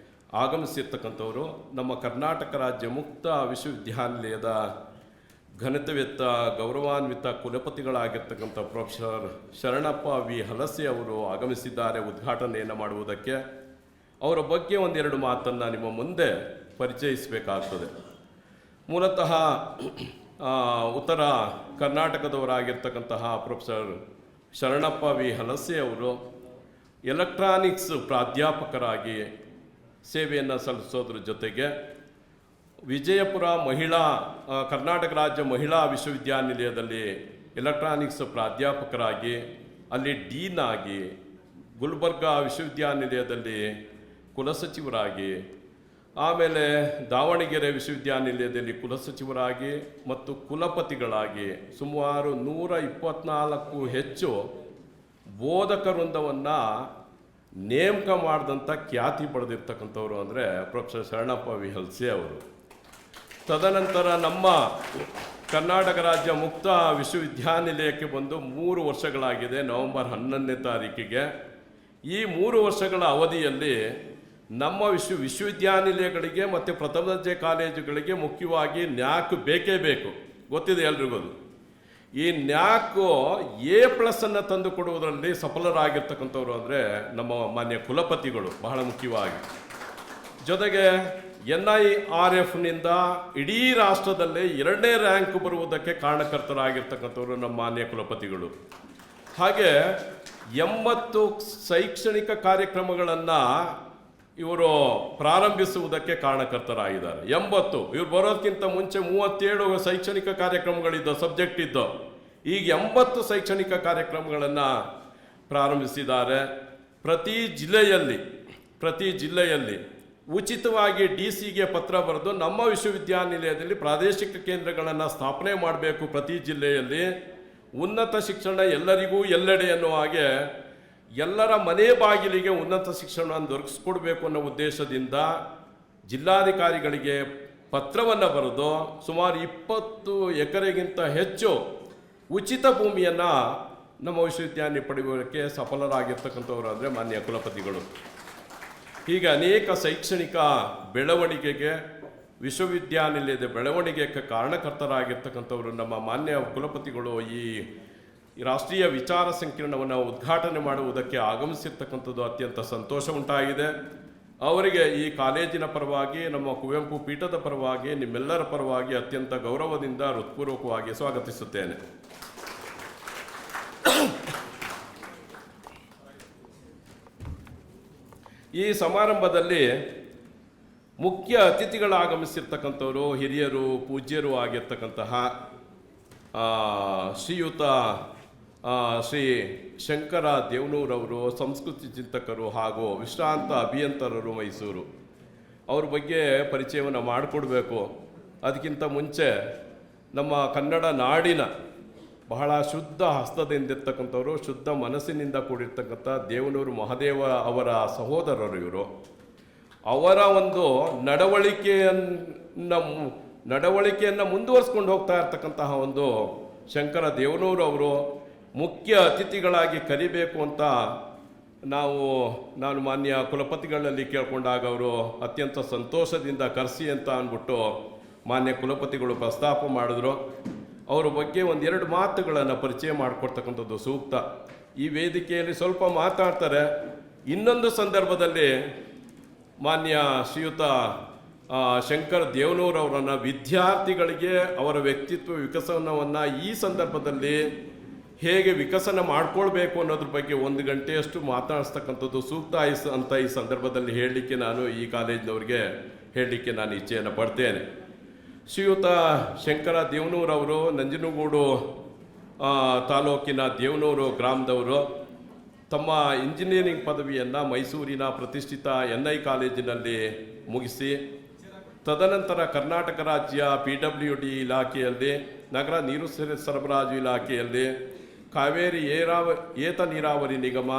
ಆಗಮಿಸಿರ್ತಕ್ಕಂಥವರು ನಮ್ಮ ಕರ್ನಾಟಕ ರಾಜ್ಯ ಮುಕ್ತ ವಿಶ್ವವಿದ್ಯಾನಿಲಯದ ಘನತೆವೆತ್ತ ಗೌರವಾನ್ವಿತ ಕುಲಪತಿಗಳಾಗಿರ್ತಕ್ಕಂಥ ಪ್ರೊಫೆಸರ್ ಶರಣಪ್ಪ ವಿ ಹಲಸೆ ಅವರು ಆಗಮಿಸಿದ್ದಾರೆ ಉದ್ಘಾಟನೆಯನ್ನು ಮಾಡುವುದಕ್ಕೆ. ಅವರ ಬಗ್ಗೆ ಒಂದೆರಡು ಮಾತನ್ನು ನಿಮ್ಮ ಮುಂದೆ ಪರಿಚಯಿಸಬೇಕಾಗ್ತದೆ. ಮೂಲತಃ ಉತ್ತರ ಕರ್ನಾಟಕದವರಾಗಿರ್ತಕ್ಕಂತಹ ಪ್ರೊಫೆಸರ್ ಶರಣಪ್ಪ ವಿ ಹಲಸೆ ಅವರು ಎಲೆಕ್ಟ್ರಾನಿಕ್ಸ್ ಪ್ರಾಧ್ಯಾಪಕರಾಗಿ ಸೇವೆಯನ್ನು ಸಲ್ಲಿಸೋದ್ರ ಜೊತೆಗೆ ವಿಜಯಪುರ ಕರ್ನಾಟಕ ರಾಜ್ಯ ಮಹಿಳಾ ವಿಶ್ವವಿದ್ಯಾನಿಲಯದಲ್ಲಿ ಎಲೆಕ್ಟ್ರಾನಿಕ್ಸ್ ಪ್ರಾಧ್ಯಾಪಕರಾಗಿ ಅಲ್ಲಿ ಡೀನ್ ಆಗಿ, ಗುಲ್ಬರ್ಗಾ ವಿಶ್ವವಿದ್ಯಾನಿಲಯದಲ್ಲಿ ಕುಲಸಚಿವರಾಗಿ, ಆಮೇಲೆ ದಾವಣಗೆರೆ ವಿಶ್ವವಿದ್ಯಾನಿಲಯದಲ್ಲಿ ಕುಲಸಚಿವರಾಗಿ ಮತ್ತು ಕುಲಪತಿಗಳಾಗಿ ಸುಮಾರು 124 ಹೆಚ್ಚು ಬೋಧಕ ವೃಂದವನ್ನು ನೇಮಕ ಮಾಡಿದಂಥ ಖ್ಯಾತಿ ಪಡೆದಿರ್ತಕ್ಕಂಥವ್ರು ಅಂದರೆ ಪ್ರೊಫೆಸರ್ ಶರಣಪ್ಪ ವಿ ಹಲಸೆ ಅವರು. ತದನಂತರ ನಮ್ಮ ಕರ್ನಾಟಕ ರಾಜ್ಯ ಮುಕ್ತ ವಿಶ್ವವಿದ್ಯಾನಿಲಯಕ್ಕೆ ಬಂದು 3 ವರ್ಷಗಳಾಗಿದೆ. ನವೆಂಬರ್ 11ನೇ ತಾರೀಕಿಗೆ ಈ 3 ವರ್ಷಗಳ ಅವಧಿಯಲ್ಲಿ ನಮ್ಮ ವಿಶ್ವವಿದ್ಯಾನಿಲಯಗಳಿಗೆ ಮತ್ತು ಪ್ರಥಮ ದರ್ಜೆ ಕಾಲೇಜುಗಳಿಗೆ ಮುಖ್ಯವಾಗಿ ನ್ಯಾಕ್ ಬೇಕೇ ಬೇಕು, ಗೊತ್ತಿದೆ ಎಲ್ರಿಗೂ. ಈ ನ್ಯಾಕು A+ ತಂದು ಕೊಡುವುದರಲ್ಲಿ ಸಫಲರಾಗಿರ್ತಕ್ಕಂಥವ್ರು ಅಂದರೆ ನಮ್ಮ ಮಾನ್ಯ ಕುಲಪತಿಗಳು ಬಹಳ ಮುಖ್ಯವಾಗಿ. ಜೊತೆಗೆ NIRFನಿಂದ ಇಡೀ ರಾಷ್ಟ್ರದಲ್ಲೇ 2ನೇ ರ್ಯಾಂಕ್ ಬರುವುದಕ್ಕೆ ಕಾರಣಕರ್ತರಾಗಿರ್ತಕ್ಕಂಥವ್ರು ನಮ್ಮ ಮಾನ್ಯ ಕುಲಪತಿಗಳು. ಹಾಗೆ 80 ಶೈಕ್ಷಣಿಕ ಕಾರ್ಯಕ್ರಮಗಳನ್ನು ಇವರು ಪ್ರಾರಂಭಿಸುವುದಕ್ಕೆ ಕಾರಣಕರ್ತರಾಗಿದ್ದಾರೆ. 80 ಇವ್ರು ಬರೋದಕ್ಕಿಂತ ಮುಂಚೆ 37 ಶೈಕ್ಷಣಿಕ ಕಾರ್ಯಕ್ರಮಗಳಿದ್ದವು, ಸಬ್ಜೆಕ್ಟ್ ಇದ್ದವು. ಈಗ 80 ಶೈಕ್ಷಣಿಕ ಕಾರ್ಯಕ್ರಮಗಳನ್ನು ಪ್ರಾರಂಭಿಸಿದ್ದಾರೆ. ಪ್ರತಿ ಜಿಲ್ಲೆಯಲ್ಲಿ ಉಚಿತವಾಗಿ DC-ಗೆ ಪತ್ರ ಬರೆದು ನಮ್ಮ ವಿಶ್ವವಿದ್ಯಾನಿಲಯದಲ್ಲಿ ಪ್ರಾದೇಶಿಕ ಕೇಂದ್ರಗಳನ್ನು ಸ್ಥಾಪನೆ ಮಾಡಬೇಕು, ಪ್ರತಿ ಜಿಲ್ಲೆಯಲ್ಲಿ ಉನ್ನತ ಶಿಕ್ಷಣ ಎಲ್ಲರಿಗೂ ಎಲ್ಲೆಡೆ ಎನ್ನುವ ಹಾಗೆ ಎಲ್ಲರ ಮನೆ ಬಾಗಿಲಿಗೆ ಉನ್ನತ ಶಿಕ್ಷಣವನ್ನು ದೊರಕಿಸ್ಕೊಡ್ಬೇಕು ಅನ್ನೋ ಉದ್ದೇಶದಿಂದ ಜಿಲ್ಲಾಧಿಕಾರಿಗಳಿಗೆ ಪತ್ರವನ್ನು ಬರೆದು ಸುಮಾರು 20 ಎಕರೆಗಿಂತ ಹೆಚ್ಚು ಉಚಿತ ಭೂಮಿಯನ್ನು ನಮ್ಮ ವಿಶ್ವವಿದ್ಯಾನಿಲಯ ಪಡೆಯುವುದಕ್ಕೆ ಸಫಲರಾಗಿರ್ತಕ್ಕಂಥವ್ರು ಅಂದರೆ ಮಾನ್ಯ ಕುಲಪತಿಗಳು. ಹೀಗೆ ಅನೇಕ ಶೈಕ್ಷಣಿಕ ಬೆಳವಣಿಗೆಗೆ, ವಿಶ್ವವಿದ್ಯಾನಿಲಯದ ಬೆಳವಣಿಗೆಗೆ ಕಾರಣಕರ್ತರಾಗಿರ್ತಕ್ಕಂಥವ್ರು ನಮ್ಮ ಮಾನ್ಯ ಕುಲಪತಿಗಳು ಈ ರಾಷ್ಟ್ರೀಯ ವಿಚಾರ ಸಂಕಿರಣವನ್ನು ಉದ್ಘಾಟನೆ ಮಾಡುವುದಕ್ಕೆ ಆಗಮಿಸಿರ್ತಕ್ಕಂಥದ್ದು ಅತ್ಯಂತ ಸಂತೋಷ ಉಂಟಾಗಿದೆ. ಅವರಿಗೆ ಈ ಕಾಲೇಜಿನ ಪರವಾಗಿ, ನಮ್ಮ ಕುವೆಂಪು ಪೀಠದ ಪರವಾಗಿ, ನಿಮ್ಮೆಲ್ಲರ ಪರವಾಗಿ ಅತ್ಯಂತ ಗೌರವದಿಂದ ಹೃತ್ಪೂರ್ವಕವಾಗಿ ಸ್ವಾಗತಿಸುತ್ತೇನೆ. ಈ ಸಮಾರಂಭದಲ್ಲಿ ಮುಖ್ಯ ಅತಿಥಿಗಳಾಗಮಿಸಿರ್ತಕ್ಕಂಥವರು ಹಿರಿಯರು, ಪೂಜ್ಯರು ಆಗಿರ್ತಕ್ಕಂತಹ ಶ್ರೀಯುತ ಶ್ರೀ ಶಂಕರ ದೇವನೂರವರು, ಸಂಸ್ಕೃತಿ ಚಿಂತಕರು ಹಾಗೂ ವಿಶ್ರಾಂತ ಅಭಿಯಂತರರು, ಮೈಸೂರು. ಅವ್ರ ಬಗ್ಗೆ ಪರಿಚಯವನ್ನು ಮಾಡಿಕೊಡ್ಬೇಕು. ಅದಕ್ಕಿಂತ ಮುಂಚೆ ನಮ್ಮ ಕನ್ನಡ ನಾಡಿನ ಬಹಳ ಶುದ್ಧ ಹಸ್ತದಿಂದಿರ್ತಕ್ಕಂಥವ್ರು, ಶುದ್ಧ ಮನಸ್ಸಿನಿಂದ ಕೂಡಿರ್ತಕ್ಕಂಥ ದೇವನೂರು ಮಹಾದೇವ ಅವರ ಸಹೋದರರು ಇವರು. ಅವರ ಒಂದು ನಡವಳಿಕೆಯನ್ನು ಮುಂದುವರಿಸ್ಕೊಂಡು ಹೋಗ್ತಾ ಇರ್ತಕ್ಕಂತಹ ಒಂದು ಶಂಕರ ದೇವನೂರು ಅವರು ಮುಖ್ಯ ಅತಿಥಿಗಳಾಗಿ ಕರಿಬೇಕು ಅಂತ ನಾನು ಮಾನ್ಯ ಕುಲಪತಿಗಳಲ್ಲಿ ಕೇಳ್ಕೊಂಡಾಗ ಅವರು ಅತ್ಯಂತ ಸಂತೋಷದಿಂದ ಕರೆಸಿ ಅಂತ ಅಂದ್ಬಿಟ್ಟು ಮಾನ್ಯ ಕುಲಪತಿಗಳು ಪ್ರಸ್ತಾಪ ಮಾಡಿದ್ರು. ಅವರ ಬಗ್ಗೆ ಒಂದೆರಡು ಮಾತುಗಳನ್ನು ಪರಿಚಯ ಮಾಡಿಕೊಡ್ತಕ್ಕಂಥದ್ದು ಸೂಕ್ತ. ಈ ವೇದಿಕೆಯಲ್ಲಿ ಸ್ವಲ್ಪ ಮಾತಾಡ್ತಾರೆ. ಇನ್ನೊಂದು ಸಂದರ್ಭದಲ್ಲಿ ಮಾನ್ಯ ಶ್ರೀಯುತ ಶಂಕರ್ ದೇವನೂರವರನ್ನು ವಿದ್ಯಾರ್ಥಿಗಳಿಗೆ ಅವರ ವ್ಯಕ್ತಿತ್ವ ವಿಕಸನವನ್ನು ಈ ಸಂದರ್ಭದಲ್ಲಿ ಹೇಗೆ ವಿಕಸನ ಮಾಡ್ಕೊಳ್ಬೇಕು ಅನ್ನೋದ್ರ ಬಗ್ಗೆ 1 ಗಂಟೆಯಷ್ಟು ಮಾತನಾಡಿಸ್ತಕ್ಕಂಥದ್ದು ಸೂಕ್ತ ಅಂತ ಈ ಸಂದರ್ಭದಲ್ಲಿ ಹೇಳಲಿಕ್ಕೆ ಈ ಕಾಲೇಜಿನವ್ರಿಗೆ ಹೇಳಲಿಕ್ಕೆ ನಾನು ಇಚ್ಛೆಯನ್ನು ಪಡ್ತೇನೆ. ಶ್ರೀಯುತ ಶಂಕರ ದೇವನೂರವರು ನಂಜನಗೂಡು ತಾಲೂಕಿನ ದೇವನೂರು ಗ್ರಾಮದವರು. ತಮ್ಮ ಇಂಜಿನಿಯರಿಂಗ್ ಪದವಿಯನ್ನು ಮೈಸೂರಿನ ಪ್ರತಿಷ್ಠಿತ NI ಕಾಲೇಜಿನಲ್ಲಿ ಮುಗಿಸಿ ತದನಂತರ ಕರ್ನಾಟಕ ರಾಜ್ಯ PWD ಇಲಾಖೆಯಲ್ಲಿ, ನಗರ ನೀರು ಸರಬರಾಜು ಇಲಾಖೆಯಲ್ಲಿ, ಕಾವೇರಿ ಏತ ನೀರಾವರಿ ನಿಗಮ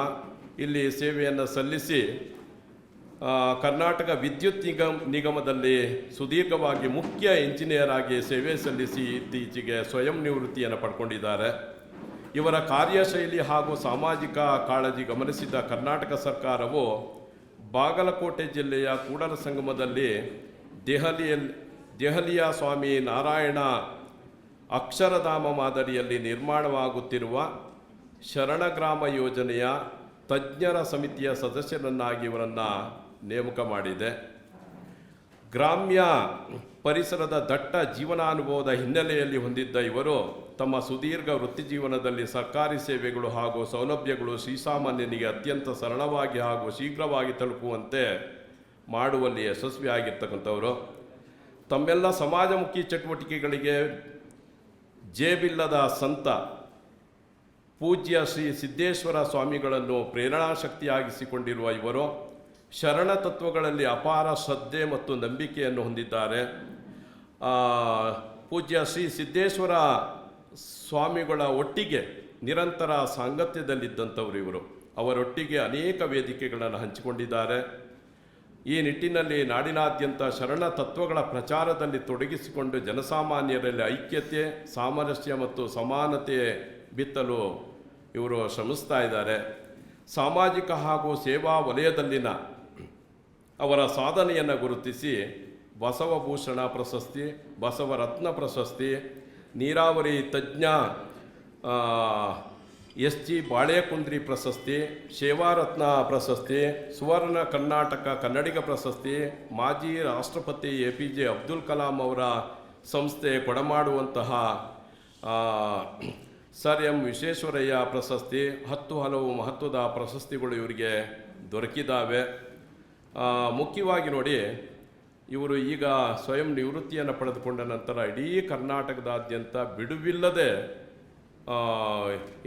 ಇಲ್ಲಿ ಸೇವೆಯನ್ನು ಸಲ್ಲಿಸಿ ಕರ್ನಾಟಕ ವಿದ್ಯುತ್ ನಿಗಮದಲ್ಲಿ ಸುದೀರ್ಘವಾಗಿ ಮುಖ್ಯ ಇಂಜಿನಿಯರ್ ಆಗಿ ಸೇವೆ ಸಲ್ಲಿಸಿ ಇತ್ತೀಚೆಗೆ ಸ್ವಯಂ ನಿವೃತ್ತಿಯನ್ನು ಪಡ್ಕೊಂಡಿದ್ದಾರೆ. ಇವರ ಕಾರ್ಯಶೈಲಿ ಹಾಗೂ ಸಾಮಾಜಿಕ ಕಾಳಜಿ ಗಮನಿಸಿದ ಕರ್ನಾಟಕ ಸರ್ಕಾರವು ಬಾಗಲಕೋಟೆ ಜಿಲ್ಲೆಯ ಕೂಡಲ ಸಂಗಮದಲ್ಲಿ ದೆಹಲಿಯ ಸ್ವಾಮಿ ನಾರಾಯಣ ಅಕ್ಷರಧಾಮ ಮಾದರಿಯಲ್ಲಿ ನಿರ್ಮಾಣವಾಗುತ್ತಿರುವ ಶರಣಗ್ರಾಮ ಯೋಜನೆಯ ತಜ್ಞರ ಸಮಿತಿಯ ಸದಸ್ಯರನ್ನಾಗಿ ಇವರನ್ನು ನೇಮಕ ಮಾಡಿದೆ. ಗ್ರಾಮ್ಯ ಪರಿಸರದ ದಟ್ಟ ಜೀವನಾನುಭವದ ಹಿನ್ನೆಲೆಯಲ್ಲಿ ಹೊಂದಿದ್ದ ಇವರು ತಮ್ಮ ಸುದೀರ್ಘ ವೃತ್ತಿ ಜೀವನದಲ್ಲಿ ಸರ್ಕಾರಿ ಸೇವೆಗಳು ಹಾಗೂ ಸೌಲಭ್ಯಗಳು ಶ್ರೀಸಾಮಾನ್ಯನಿಗೆ ಅತ್ಯಂತ ಸರಳವಾಗಿ ಹಾಗೂ ಶೀಘ್ರವಾಗಿ ತಲುಪುವಂತೆ ಮಾಡುವಲ್ಲಿ ಯಶಸ್ವಿಯಾಗಿರ್ತಕ್ಕಂಥವರು. ತಮ್ಮೆಲ್ಲ ಸಮಾಜಮುಖಿ ಚಟುವಟಿಕೆಗಳಿಗೆ ಜೇಬಿಲ್ಲದ ಸಂತ ಪೂಜ್ಯ ಶ್ರೀ ಸಿದ್ದೇಶ್ವರ ಸ್ವಾಮಿಗಳನ್ನು ಪ್ರೇರಣಾಶಕ್ತಿಯಾಗಿಸಿಕೊಂಡಿರುವ ಇವರು ಶರಣ ತತ್ವಗಳಲ್ಲಿ ಅಪಾರ ಶ್ರದ್ಧೆ ಮತ್ತು ನಂಬಿಕೆಯನ್ನು ಹೊಂದಿದ್ದಾರೆ. ಪೂಜ್ಯ ಶ್ರೀ ಸಿದ್ದೇಶ್ವರ ಸ್ವಾಮಿಗಳ ಒಟ್ಟಿಗೆ ನಿರಂತರ ಸಾಂಗತ್ಯದಲ್ಲಿದ್ದಂಥವರು ಇವರು. ಅವರೊಟ್ಟಿಗೆ ಅನೇಕ ವೇದಿಕೆಗಳನ್ನು ಹಂಚಿಕೊಂಡಿದ್ದಾರೆ. ಈ ನಿಟ್ಟಿನಲ್ಲಿ ನಾಡಿನಾದ್ಯಂತ ಶರಣ ತತ್ವಗಳ ಪ್ರಚಾರದಲ್ಲಿ ತೊಡಗಿಸಿಕೊಂಡು ಜನಸಾಮಾನ್ಯರಲ್ಲಿ ಐಕ್ಯತೆ, ಸಾಮರಸ್ಯ ಮತ್ತು ಸಮಾನತೆ ಬಿತ್ತಲು ಇವರು ಶ್ರಮಿಸ್ತಾ ಇದ್ದಾರೆ. ಸಾಮಾಜಿಕ ಹಾಗೂ ಸೇವಾ ವಲಯದಲ್ಲಿನ ಅವರ ಸಾಧನೆಯನ್ನು ಗುರುತಿಸಿ ಬಸವಭೂಷಣ ಪ್ರಶಸ್ತಿ, ಬಸವರತ್ನ ಪ್ರಶಸ್ತಿ, ನೀರಾವರಿ ತಜ್ಞ SG ಬಾಳೆಕುಂದ್ರಿ ಪ್ರಶಸ್ತಿ, ಸೇವಾರತ್ನ ಪ್ರಶಸ್ತಿ, ಸುವರ್ಣ ಕರ್ನಾಟಕ ಕನ್ನಡಿಗ ಪ್ರಶಸ್ತಿ, ಮಾಜಿ ರಾಷ್ಟ್ರಪತಿ APJ ಅಬ್ದುಲ್ ಕಲಾಂ ಅವರ ಸಂಸ್ಥೆ ಕೊಡಮಾಡುವಂತಹ ಸರ್ ಎಂ ವಿಶ್ವೇಶ್ವರಯ್ಯ ಪ್ರಶಸ್ತಿ, 10 ಹಲವು ಮಹತ್ವದ ಪ್ರಶಸ್ತಿಗಳು ಇವರಿಗೆ ದೊರಕಿದ್ದಾವೆ. ಮುಖ್ಯವಾಗಿ ನೋಡಿ, ಇವರು ಈಗ ಸ್ವಯಂ ನಿವೃತ್ತಿಯನ್ನು ಪಡೆದುಕೊಂಡ ನಂತರ ಇಡೀ ಕರ್ನಾಟಕದಾದ್ಯಂತ ಬಿಡುವಿಲ್ಲದೆ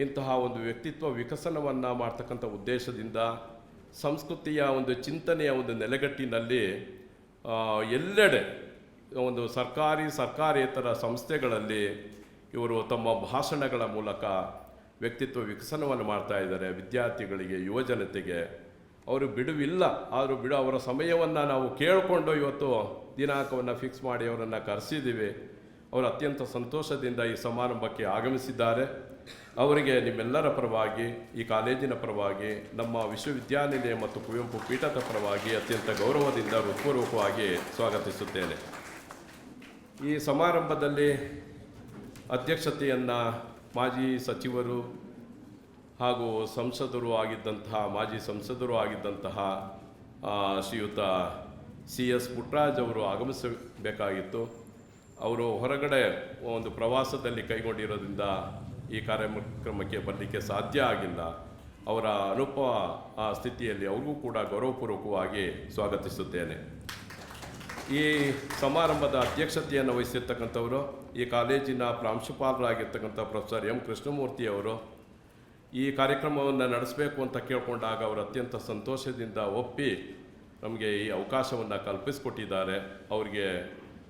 ಇಂತಹ ಒಂದು ವ್ಯಕ್ತಿತ್ವ ವಿಕಸನವನ್ನು ಮಾಡ್ತಕ್ಕಂಥ ಉದ್ದೇಶದಿಂದ ಸಂಸ್ಕೃತಿಯ ಒಂದು ಚಿಂತನೆಯ ಒಂದು ನೆಲೆಗಟ್ಟಿನಲ್ಲಿ ಎಲ್ಲೆಡೆ ಒಂದು ಸರ್ಕಾರೇತರ ಸಂಸ್ಥೆಗಳಲ್ಲಿ ಇವರು ತಮ್ಮ ಭಾಷಣಗಳ ಮೂಲಕ ವ್ಯಕ್ತಿತ್ವ ವಿಕಸನವನ್ನು ಮಾಡ್ತಾ ಇದ್ದಾರೆ. ವಿದ್ಯಾರ್ಥಿಗಳಿಗೆ, ಯುವಜನತೆಗೆ ಅವರು ಬಿಡುವಿಲ್ಲ. ಆದರೂ ಅವರ ಸಮಯವನ್ನು ನಾವು ಕೇಳಿಕೊಂಡು ಇವತ್ತು ದಿನಾಂಕವನ್ನು ಫಿಕ್ಸ್ ಮಾಡಿ ಅವರನ್ನು ಕರೆಸಿದ್ದೀವಿ. ಅವರು ಅತ್ಯಂತ ಸಂತೋಷದಿಂದ ಈ ಸಮಾರಂಭಕ್ಕೆ ಆಗಮಿಸಿದ್ದಾರೆ. ಅವರಿಗೆ ನಿಮ್ಮೆಲ್ಲರ ಪರವಾಗಿ, ಈ ಕಾಲೇಜಿನ ಪರವಾಗಿ, ನಮ್ಮ ವಿಶ್ವವಿದ್ಯಾನಿಲಯ ಮತ್ತು ಕುವೆಂಪು ಪೀಠದ ಪರವಾಗಿ ಅತ್ಯಂತ ಗೌರವದಿಂದ ಹೃತ್ಪೂರ್ವಕವಾಗಿ ಸ್ವಾಗತಿಸುತ್ತೇನೆ. ಈ ಸಮಾರಂಭದಲ್ಲಿ ಅಧ್ಯಕ್ಷತೆಯನ್ನು ಮಾಜಿ ಸಚಿವರು ಹಾಗೂ ಮಾಜಿ ಸಂಸದರು ಆಗಿದ್ದಂತಹ ಶ್ರೀಯುತ CS ಪುಟ್ಟರಾಜ್ ಅವರು ಆಗಮಿಸಬೇಕಾಗಿತ್ತು. ಅವರು ಹೊರಗಡೆ ಒಂದು ಪ್ರವಾಸದಲ್ಲಿ ಕೈಗೊಂಡಿರೋದ್ರಿಂದ ಈ ಕಾರ್ಯಕ್ರಮಕ್ಕೆ ಬರಲಿಕ್ಕೆ ಸಾಧ್ಯ ಆಗಿಲ್ಲ. ಅವರ ಸ್ಥಿತಿಯಲ್ಲಿ ಅವ್ರಿಗೂ ಕೂಡ ಗೌರವಪೂರ್ವಕವಾಗಿ ಸ್ವಾಗತಿಸುತ್ತೇನೆ. ಈ ಸಮಾರಂಭದ ಅಧ್ಯಕ್ಷತೆಯನ್ನು ವಹಿಸಿರ್ತಕ್ಕಂಥವರು ಈ ಕಾಲೇಜಿನ ಪ್ರಾಂಶುಪಾಲರಾಗಿರ್ತಕ್ಕಂಥ ಪ್ರೊಫೆಸರ್ M ಕೃಷ್ಣಮೂರ್ತಿ ಅವರು. ಈ ಕಾರ್ಯಕ್ರಮವನ್ನು ನಡೆಸಬೇಕು ಅಂತ ಕೇಳಿಕೊಂಡಾಗ ಅವರು ಅತ್ಯಂತ ಸಂತೋಷದಿಂದ ಒಪ್ಪಿ ನಮಗೆ ಈ ಅವಕಾಶವನ್ನು ಕಲ್ಪಿಸಿಕೊಟ್ಟಿದ್ದಾರೆ. ಅವರಿಗೆ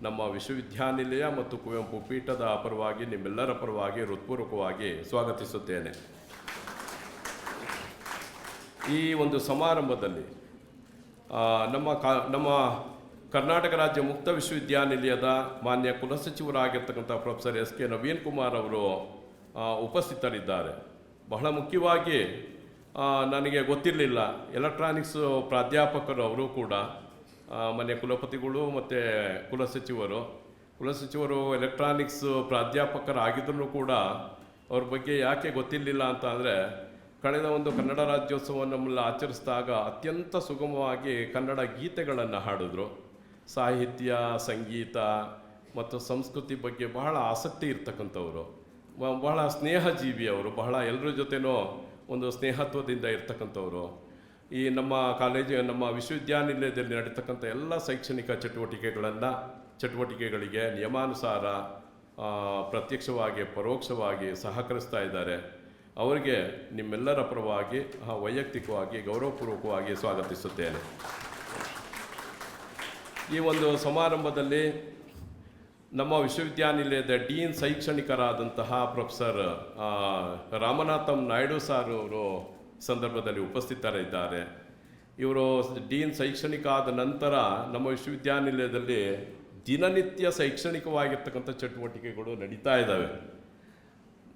ನಮ್ಮ ವಿಶ್ವವಿದ್ಯಾನಿಲಯ ಮತ್ತು ಕುವೆಂಪು ಪೀಠದ ಪರವಾಗಿ, ನಿಮ್ಮೆಲ್ಲರ ಪರವಾಗಿ ಹೃತ್ಪೂರ್ವಕವಾಗಿ ಸ್ವಾಗತಿಸುತ್ತೇನೆ. ಈ ಒಂದು ಸಮಾರಂಭದಲ್ಲಿ ನಮ್ಮ ಕರ್ನಾಟಕ ರಾಜ್ಯ ಮುಕ್ತ ವಿಶ್ವವಿದ್ಯಾನಿಲಯದ ಮಾನ್ಯ ಕುಲಸಚಿವರಾಗಿರ್ತಕ್ಕಂಥ ಪ್ರೊಫೆಸರ್ SK ನವೀನ್ ಕುಮಾರ್ ಅವರು ಉಪಸ್ಥಿತರಿದ್ದಾರೆ. ಬಹಳ ಮುಖ್ಯವಾಗಿ ನನಗೆ ಗೊತ್ತಿರಲಿಲ್ಲ, ಎಲೆಕ್ಟ್ರಾನಿಕ್ಸ್ ಪ್ರಾಧ್ಯಾಪಕರು ಅವರು ಕೂಡ ಮನೆ ಕುಲಪತಿಗಳು ಮತ್ತು ಕುಲಸಚಿವರು ಎಲೆಕ್ಟ್ರಾನಿಕ್ಸ್ ಪ್ರಾಧ್ಯಾಪಕರಾಗಿದ್ದರೂ ಕೂಡ ಅವ್ರ ಬಗ್ಗೆ ಯಾಕೆ ಗೊತ್ತಿರಲಿಲ್ಲ ಅಂತ ಅಂದರೆ, ಕಳೆದ ಒಂದು ಕನ್ನಡ ರಾಜ್ಯೋತ್ಸವವನ್ನೆಲ್ಲ ಆಚರಿಸಿದಾಗ ಅತ್ಯಂತ ಸುಗಮವಾಗಿ ಕನ್ನಡ ಗೀತೆಗಳನ್ನು ಹಾಡಿದ್ರು. ಸಾಹಿತ್ಯ, ಸಂಗೀತ ಮತ್ತು ಸಂಸ್ಕೃತಿ ಬಗ್ಗೆ ಬಹಳ ಆಸಕ್ತಿ ಇರ್ತಕ್ಕಂಥವ್ರು, ಬಹಳ ಸ್ನೇಹಜೀವಿ ಅವರು, ಬಹಳ ಎಲ್ಲರ ಜೊತೆನೂ ಒಂದು ಸ್ನೇಹತ್ವದಿಂದ ಇರ್ತಕ್ಕಂಥವ್ರು. ಈ ನಮ್ಮ ವಿಶ್ವವಿದ್ಯಾನಿಲಯದಲ್ಲಿ ನಡೀತಕ್ಕಂಥ ಎಲ್ಲ ಶೈಕ್ಷಣಿಕ ಚಟುವಟಿಕೆಗಳಿಗೆ ನಿಯಮಾನುಸಾರ ಪ್ರತ್ಯಕ್ಷವಾಗಿ ಪರೋಕ್ಷವಾಗಿ ಸಹಕರಿಸ್ತಾ ಇದ್ದಾರೆ. ಅವರಿಗೆ ನಿಮ್ಮೆಲ್ಲರ ಪರವಾಗಿ ವೈಯಕ್ತಿಕವಾಗಿ ಗೌರವಪೂರ್ವಕವಾಗಿ ಸ್ವಾಗತಿಸುತ್ತೇನೆ. ಈ ಒಂದು ಸಮಾರಂಭದಲ್ಲಿ ನಮ್ಮ ವಿಶ್ವವಿದ್ಯಾನಿಲಯದ ಡೀನ್ ಶೈಕ್ಷಣಿಕರಾದಂತಹ ಪ್ರೊಫೆಸರ್ ರಾಮನಾಥಂ ನಾಯ್ಡು ಸಾರ್ ಅವರು ಸಂದರ್ಭದಲ್ಲಿ ಉಪಸ್ಥಿತರಿದ್ದಾರೆ. ಇವರು ಡೀನ್ ಶೈಕ್ಷಣಿಕ ಆದ ನಂತರ ನಮ್ಮ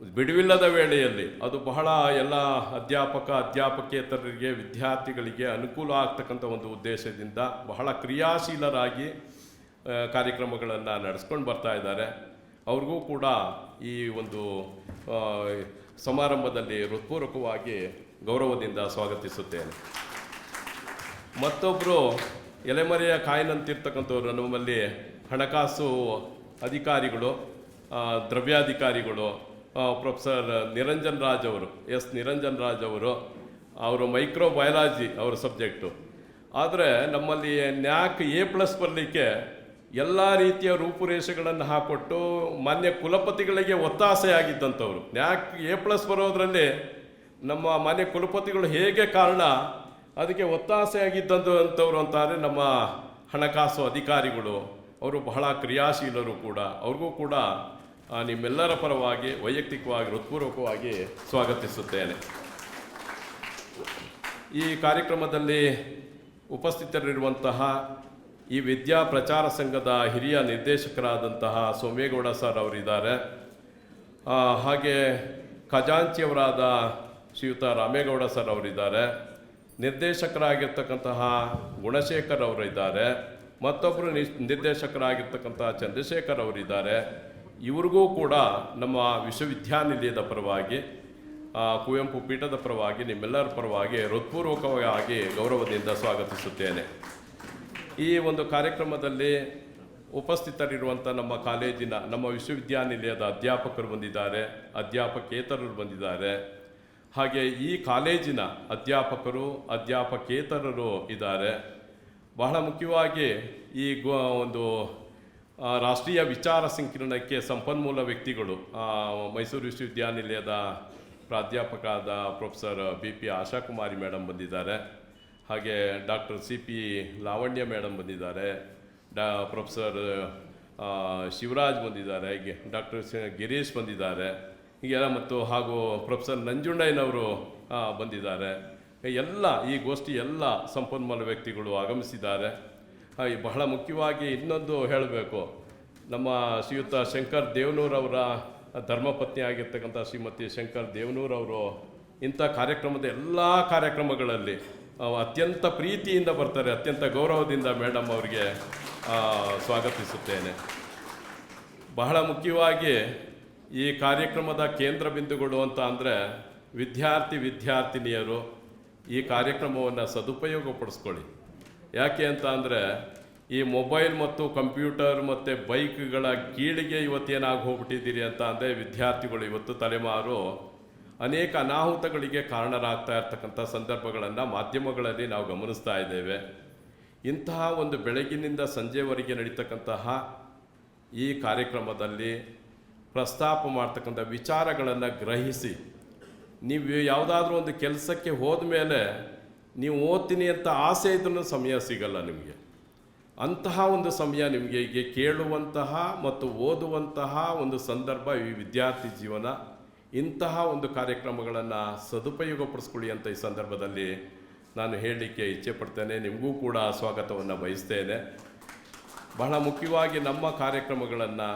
ಬಿಡುವಿಲ್ಲದ ವೇಳೆಯಲ್ಲಿ ಅದು ಬಹಳ ಎಲ್ಲ ಅಧ್ಯಾಪಕೇತರರಿಗೆ ವಿದ್ಯಾರ್ಥಿಗಳಿಗೆ ಅನುಕೂಲ ಆಗ್ತಕ್ಕಂಥ ಒಂದು ಉದ್ದೇಶದಿಂದ ಬಹಳ ಕ್ರಿಯಾಶೀಲರಾಗಿ ಕಾರ್ಯಕ್ರಮಗಳನ್ನು ನಡೆಸ್ಕೊಂಡು ಬರ್ತಾ ಇದ್ದಾರೆ. ಅವ್ರಿಗೂ ಕೂಡ ಈ ಒಂದು ಸಮಾರಂಭದಲ್ಲಿ ಹೃತ್ಪೂರ್ವಕವಾಗಿ ಗೌರವದಿಂದ ಸ್ವಾಗತಿಸುತ್ತೇನೆ. ಮತ್ತೊಬ್ಬರು ಎಲೆಮರೆಯ ಕಾಯಿನಂತಿರ್ತಕ್ಕಂಥವ್ರು ನಮ್ಮಲ್ಲಿ ಹಣಕಾಸು ಅಧಿಕಾರಿಗಳು, ದ್ರವ್ಯಾಧಿಕಾರಿಗಳು, ಪ್ರೊಫೆಸರ್ ನಿರಂಜನ್ ರಾಜ್ ಅವರು, ನಿರಂಜನ್ ರಾಜ್ ಅವರು ಮೈಕ್ರೋಬಯಾಲಜಿ ಅವರ ಸಬ್ಜೆಕ್ಟು. ಆದರೆ ನಮ್ಮಲ್ಲಿ ನ್ಯಾಕ್ A+ ಬರಲಿಕ್ಕೆ ಎಲ್ಲ ರೀತಿಯ ರೂಪುರೇಷೆಗಳನ್ನು ಹಾಕೊಟ್ಟು ಮಾನ್ಯ ಕುಲಪತಿಗಳಿಗೆ ಒತ್ತಾಸೆಯಾಗಿದ್ದಂಥವ್ರು. ನ್ಯಾಕ್ A+ ಬರೋದರಲ್ಲಿ ನಮ್ಮ ಮಾನ್ಯ ಕುಲಪತಿಗಳು ಹೇಗೆ ಕಾರಣ, ಅದಕ್ಕೆ ಒತ್ತಾಸೆಯಾಗಿದ್ದಂಥವ್ರು ಅಂತಾರೆ ನಮ್ಮ ಹಣಕಾಸು ಅಧಿಕಾರಿಗಳು. ಅವರು ಬಹಳ ಕ್ರಿಯಾಶೀಲರು ಕೂಡ. ಅವ್ರಿಗೂ ಕೂಡ ನಿಮ್ಮೆಲ್ಲರ ಪರವಾಗಿ ವೈಯಕ್ತಿಕವಾಗಿ ಹೃತ್ಪೂರ್ವಕವಾಗಿ ಸ್ವಾಗತಿಸುತ್ತೇನೆ. ಈ ಕಾರ್ಯಕ್ರಮದಲ್ಲಿ ಉಪಸ್ಥಿತರಿರುವಂತಹ ಈ ವಿದ್ಯಾ ಪ್ರಚಾರ ಸಂಘದ ಹಿರಿಯ ನಿರ್ದೇಶಕರಾದಂತಹ ಸೋಮೇಗೌಡ ಸರ್ ಅವರಿದ್ದಾರೆ. ಹಾಗೆ ಖಜಾಂಚಿಯವರಾದ ಶ್ರೀಯುತ ರಾಮೇಗೌಡ ಸರ್ ಅವರಿದ್ದಾರೆ. ನಿರ್ದೇಶಕರಾಗಿರ್ತಕ್ಕಂತಹ ಗುಣಶೇಖರ್ ಅವರಿದ್ದಾರೆ. ಮತ್ತೊಬ್ಬರು ನಿರ್ದೇಶಕರಾಗಿರ್ತಕ್ಕಂಥ ಚಂದ್ರಶೇಖರ್ ಅವರಿದ್ದಾರೆ. ಇವ್ರಿಗೂ ಕೂಡ ನಮ್ಮ ವಿಶ್ವವಿದ್ಯಾನಿಲಯದ ಪರವಾಗಿ, ಕುವೆಂಪು ಪೀಠದ ಪರವಾಗಿ, ನಿಮ್ಮೆಲ್ಲರ ಪರವಾಗಿ ಹೃತ್ಪೂರ್ವಕವಾಗಿ ಗೌರವದಿಂದ ಸ್ವಾಗತಿಸುತ್ತೇನೆ. ಈ ಒಂದು ಕಾರ್ಯಕ್ರಮದಲ್ಲಿ ಉಪಸ್ಥಿತರಿರುವಂಥ ನಮ್ಮ ಕಾಲೇಜಿನ, ನಮ್ಮ ವಿಶ್ವವಿದ್ಯಾನಿಲಯದ ಅಧ್ಯಾಪಕರು ಬಂದಿದ್ದಾರೆ, ಅಧ್ಯಾಪಕೇತರರು ಬಂದಿದ್ದಾರೆ. ಹಾಗೆ ಈ ಕಾಲೇಜಿನ ಅಧ್ಯಾಪಕರು, ಅಧ್ಯಾಪಕೇತರರು ಇದ್ದಾರೆ. ಬಹಳ ಮುಖ್ಯವಾಗಿ ಈ ಒಂದು ರಾಷ್ಟ್ರೀಯ ವಿಚಾರ ಸಂಕಿರಣಕ್ಕೆ ಸಂಪನ್ಮೂಲ ವ್ಯಕ್ತಿಗಳು, ಮೈಸೂರು ವಿಶ್ವವಿದ್ಯಾನಿಲಯದ ಪ್ರಾಧ್ಯಾಪಕರಾದ ಪ್ರೊಫೆಸರ್ BP ಆಶಾಕುಮಾರಿ ಮೇಡಮ್ ಬಂದಿದ್ದಾರೆ. ಹಾಗೆ ಡಾಕ್ಟರ್ CP ಲಾವಣ್ಯ ಮೇಡಮ್ ಬಂದಿದ್ದಾರೆ. ಪ್ರೊಫೆಸರ್ ಶಿವರಾಜ್ ಬಂದಿದ್ದಾರೆ. ಡಾಕ್ಟರ್ ಗಿರೀಶ್ ಬಂದಿದ್ದಾರೆ. ಹೀಗೆಲ್ಲ ಹಾಗೂ ಪ್ರೊಫೆಸರ್ ನಂಜುಂಡಯ್ಯನವರು ಬಂದಿದ್ದಾರೆ. ಎಲ್ಲ ಈ ಗೋಷ್ಠಿ ಎಲ್ಲ ಸಂಪನ್ಮೂಲ ವ್ಯಕ್ತಿಗಳು ಆಗಮಿಸಿದ್ದಾರೆ. ಬಹಳ ಮುಖ್ಯವಾಗಿ ಇನ್ನೊಂದು ಹೇಳಬೇಕು, ನಮ್ಮ ಶ್ರೀಯುತ ಶಂಕರ್ ದೇವನೂರವರ ಧರ್ಮಪತ್ನಿ ಆಗಿರ್ತಕ್ಕಂಥ ಶ್ರೀಮತಿ ಶಂಕರ್ ದೇವನೂರವರು ಇಂಥ ಕಾರ್ಯಕ್ರಮದ ಎಲ್ಲ ಕಾರ್ಯಕ್ರಮಗಳಲ್ಲಿ ಅತ್ಯಂತ ಪ್ರೀತಿಯಿಂದ ಬರ್ತಾರೆ. ಅತ್ಯಂತ ಗೌರವದಿಂದ ಮೇಡಮ್ ಅವರಿಗೆ ಸ್ವಾಗತಿಸುತ್ತೇನೆ. ಬಹಳ ಮುಖ್ಯವಾಗಿ ಈ ಕಾರ್ಯಕ್ರಮದ ಕೇಂದ್ರ ಬಿಂದುಗಳು ಅಂತ ಅಂದರೆ ವಿದ್ಯಾರ್ಥಿನಿಯರು ಈ ಕಾರ್ಯಕ್ರಮವನ್ನು ಸದುಪಯೋಗಪಡಿಸ್ಕೊಳ್ಳಿ. ಯಾಕೆ ಅಂತ ಅಂದರೆ ಈ ಮೊಬೈಲ್ ಮತ್ತು ಕಂಪ್ಯೂಟರ್ ಮತ್ತು ಬೈಕ್ಗಳ ಕೀಳಿಗೆ ಇವತ್ತೇನಾಗಿ ಹೋಗ್ಬಿಟ್ಟಿದ್ದೀರಿ ಅಂತ ಅಂದರೆ ವಿದ್ಯಾರ್ಥಿಗಳು ಇವತ್ತು ತಲೆಮಾರು ಅನೇಕ ಅನಾಹುತಗಳಿಗೆ ಕಾರಣರಾಗ್ತಾ ಇರ್ತಕ್ಕಂಥ ಸಂದರ್ಭಗಳನ್ನು ಮಾಧ್ಯಮಗಳಲ್ಲಿ ನಾವು ಗಮನಿಸ್ತಾ ಇದ್ದೇವೆ. ಇಂತಹ ಒಂದು ಬೆಳಗಿನಿಂದ ಸಂಜೆವರೆಗೆ ನಡೀತಕ್ಕಂತಹ ಈ ಕಾರ್ಯಕ್ರಮದಲ್ಲಿ ಪ್ರಸ್ತಾಪ ಮಾಡ್ತಕ್ಕಂಥ ವಿಚಾರಗಳನ್ನು ಗ್ರಹಿಸಿ, ನೀವು ಯಾವುದಾದ್ರೂ ಒಂದು ಕೆಲಸಕ್ಕೆ ಹೋದ ಮೇಲೆ ನೀವು ಓದ್ತೀನಿ ಅಂತ ಆಸೆ ಇದ್ರೂ ಸಮಯ ಸಿಗಲ್ಲ ನಿಮಗೆ. ಅಂತಹ ಒಂದು ಸಮಯ ನಿಮಗೆ ಹೀಗೆ ಕೇಳುವಂತಹ ಮತ್ತು ಓದುವಂತಹ ಒಂದು ಸಂದರ್ಭ ಈ ವಿದ್ಯಾರ್ಥಿ ಜೀವನ. ಇಂತಹ ಒಂದು ಕಾರ್ಯಕ್ರಮಗಳನ್ನು ಸದುಪಯೋಗಪಡಿಸ್ಕೊಳ್ಳಿ ಅಂತ ಈ ಸಂದರ್ಭದಲ್ಲಿ ನಾನು ಹೇಳಲಿಕ್ಕೆ ಇಚ್ಛೆಪಡ್ತೇನೆ. ನಿಮಗೂ ಕೂಡ ಸ್ವಾಗತವನ್ನು ಬಯಸ್ತೇನೆ. ಬಹಳ ಮುಖ್ಯವಾಗಿ ನಮ್ಮ ಕಾರ್ಯಕ್ರಮಗಳನ್ನು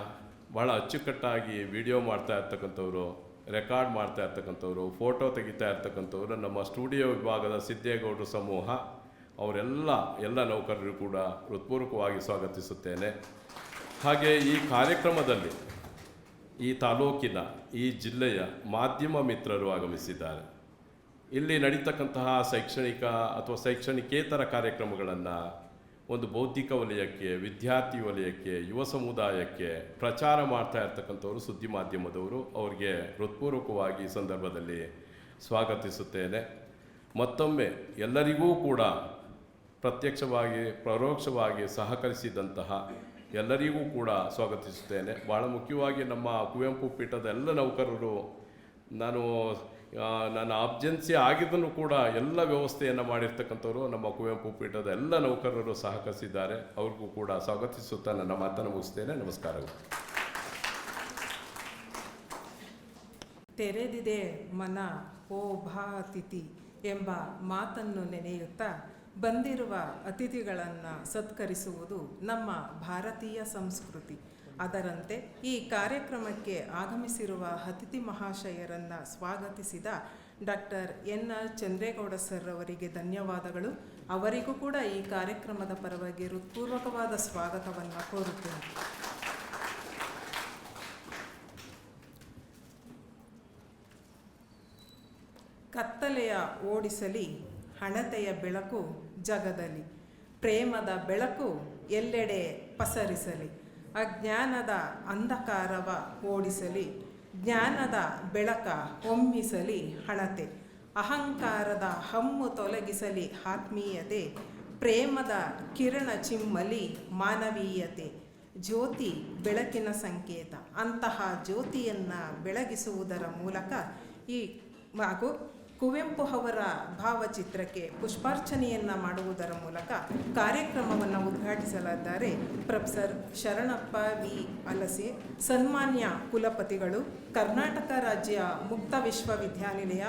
ಬಹಳ ಅಚ್ಚುಕಟ್ಟಾಗಿ ವಿಡಿಯೋ ಮಾಡ್ತಾ ಇರ್ತಕ್ಕಂಥವ್ರು, ರೆಕಾರ್ಡ್ ಮಾಡ್ತಾ ಇರ್ತಕ್ಕಂಥವ್ರು, ಫೋಟೋ ತೆಗಿತಾ ಇರ್ತಕ್ಕಂಥವ್ರು ನಮ್ಮ ಸ್ಟುಡಿಯೋ ವಿಭಾಗದ ಸಿದ್ದೇಗೌಡರು ಸಮೂಹ, ಎಲ್ಲ ನೌಕರರು ಕೂಡ ಹೃತ್ಪೂರ್ವಕವಾಗಿ ಸ್ವಾಗತಿಸುತ್ತೇನೆ. ಹಾಗೆ ಈ ಕಾರ್ಯಕ್ರಮದಲ್ಲಿ ಈ ತಾಲೂಕಿನ, ಈ ಜಿಲ್ಲೆಯ ಮಾಧ್ಯಮ ಮಿತ್ರರು ಆಗಮಿಸಿದ್ದಾರೆ. ಇಲ್ಲಿ ನಡೀತಕ್ಕಂತಹ ಶೈಕ್ಷಣಿಕ ಅಥವಾ ಶೈಕ್ಷಣಿಕೇತರ ಕಾರ್ಯಕ್ರಮಗಳನ್ನು ಒಂದು ಬೌದ್ಧಿಕ ವಲಯಕ್ಕೆ, ವಿದ್ಯಾರ್ಥಿ ವಲಯಕ್ಕೆ, ಯುವ ಸಮುದಾಯಕ್ಕೆ ಪ್ರಚಾರ ಮಾಡ್ತಾ ಇರ್ತಕ್ಕಂಥವ್ರು ಸುದ್ದಿ ಮಾಧ್ಯಮದವರು. ಅವರಿಗೆ ಹೃತ್ಪೂರ್ವಕವಾಗಿ ಈ ಸಂದರ್ಭದಲ್ಲಿ ಸ್ವಾಗತಿಸುತ್ತೇನೆ. ಮತ್ತೊಮ್ಮೆ ಎಲ್ಲರಿಗೂ ಕೂಡ ಪ್ರತ್ಯಕ್ಷವಾಗಿ ಪರೋಕ್ಷವಾಗಿ ಸಹಕರಿಸಿದಂತಹ ಎಲ್ಲರಿಗೂ ಕೂಡ ಸ್ವಾಗತಿಸುತ್ತೇನೆ. ಭಾಳ ಮುಖ್ಯವಾಗಿ ನಮ್ಮ ಕುವೆಂಪು ಪೀಠದ ಎಲ್ಲ ನೌಕರರು, ನಾನು ಅಬ್ಜೆನ್ಸಿ ಆಗಿದ್ದನ್ನು ಕೂಡ ಎಲ್ಲ ವ್ಯವಸ್ಥೆಯನ್ನು ಮಾಡಿರ್ತಕ್ಕಂಥವ್ರು ನಮ್ಮ ಕುವೆಂಪು ಪೀಠದ ಎಲ್ಲ ನೌಕರರು ಸಹಕರಿಸಿದ್ದಾರೆ. ಅವ್ರಿಗೂ ಕೂಡ ಸ್ವಾಗತಿಸುತ್ತಾ ನನ್ನ ಮಾತನ್ನು ಮುಗಿಸ್ತೇನೆ. ನಮಸ್ಕಾರಗಳು. ತೆರೆದಿದೆ ಮನ ಓ ಭಾ ಅತಿಥಿ ಎಂಬ ಮಾತನ್ನು ನೆನೆಯುತ್ತಾ ಬಂದಿರುವ ಅತಿಥಿಗಳನ್ನು ಸತ್ಕರಿಸುವುದು ನಮ್ಮ ಭಾರತೀಯ ಸಂಸ್ಕೃತಿ. ಅದರಂತೆ ಈ ಕಾರ್ಯಕ್ರಮಕ್ಕೆ ಆಗಮಿಸಿರುವ ಅತಿಥಿ ಮಹಾಶಯರನ್ನು ಸ್ವಾಗತಿಸಿದ ಡಾಕ್ಟರ್ ಎನ್.ಆರ್. ಚಂದ್ರೇಗೌಡ ಸರ್ ಅವರಿಗೆ ಧನ್ಯವಾದಗಳು. ಅವರಿಗೂ ಕೂಡ ಈ ಕಾರ್ಯಕ್ರಮದ ಪರವಾಗಿ ಹೃತ್ಪೂರ್ವಕವಾದ ಸ್ವಾಗತವನ್ನು ಕೋರುತ್ತೇನೆ. ಕತ್ತಲೆಯ ಓಡಿಸಲಿ ಹಣತೆಯ ಬೆಳಕು ಜಗದಲ್ಲಿ, ಪ್ರೇಮದ ಬೆಳಕು ಎಲ್ಲೆಡೆ ಪಸರಿಸಲಿ, ಅಜ್ಞಾನದ ಅಂಧಕಾರವ ಓಡಿಸಲಿ, ಜ್ಞಾನದ ಬೆಳಕ ಹೊಮ್ಮಿಸಲಿ ಹಣತೆ, ಅಹಂಕಾರದ ಹಮ್ಮು ತೊಲಗಿಸಲಿ ಆತ್ಮೀಯತೆ, ಪ್ರೇಮದ ಕಿರಣ ಚಿಮ್ಮಲಿ ಮಾನವೀಯತೆ, ಜ್ಯೋತಿ ಬೆಳಕಿನ ಸಂಕೇತ. ಅಂತಹ ಜ್ಯೋತಿಯನ್ನು ಬೆಳಗಿಸುವುದರ ಮೂಲಕ ಈ ಹಾಗೂ ಕುವೆಂಪು ಅವರ ಭಾವಚಿತ್ರಕ್ಕೆ ಪುಷ್ಪಾರ್ಚನೆಯನ್ನು ಮಾಡುವುದರ ಮೂಲಕ ಕಾರ್ಯಕ್ರಮವನ್ನು ಉದ್ಘಾಟಿಸಲಿದ್ದಾರೆ ಪ್ರೊಫೆಸರ್ ಶರಣಪ್ಪ ವಿ ಹಲಸೆ, ಸನ್ಮಾನ್ಯ ಕುಲಪತಿಗಳು, ಕರ್ನಾಟಕ ರಾಜ್ಯ ಮುಕ್ತ ವಿಶ್ವವಿದ್ಯಾನಿಲಯ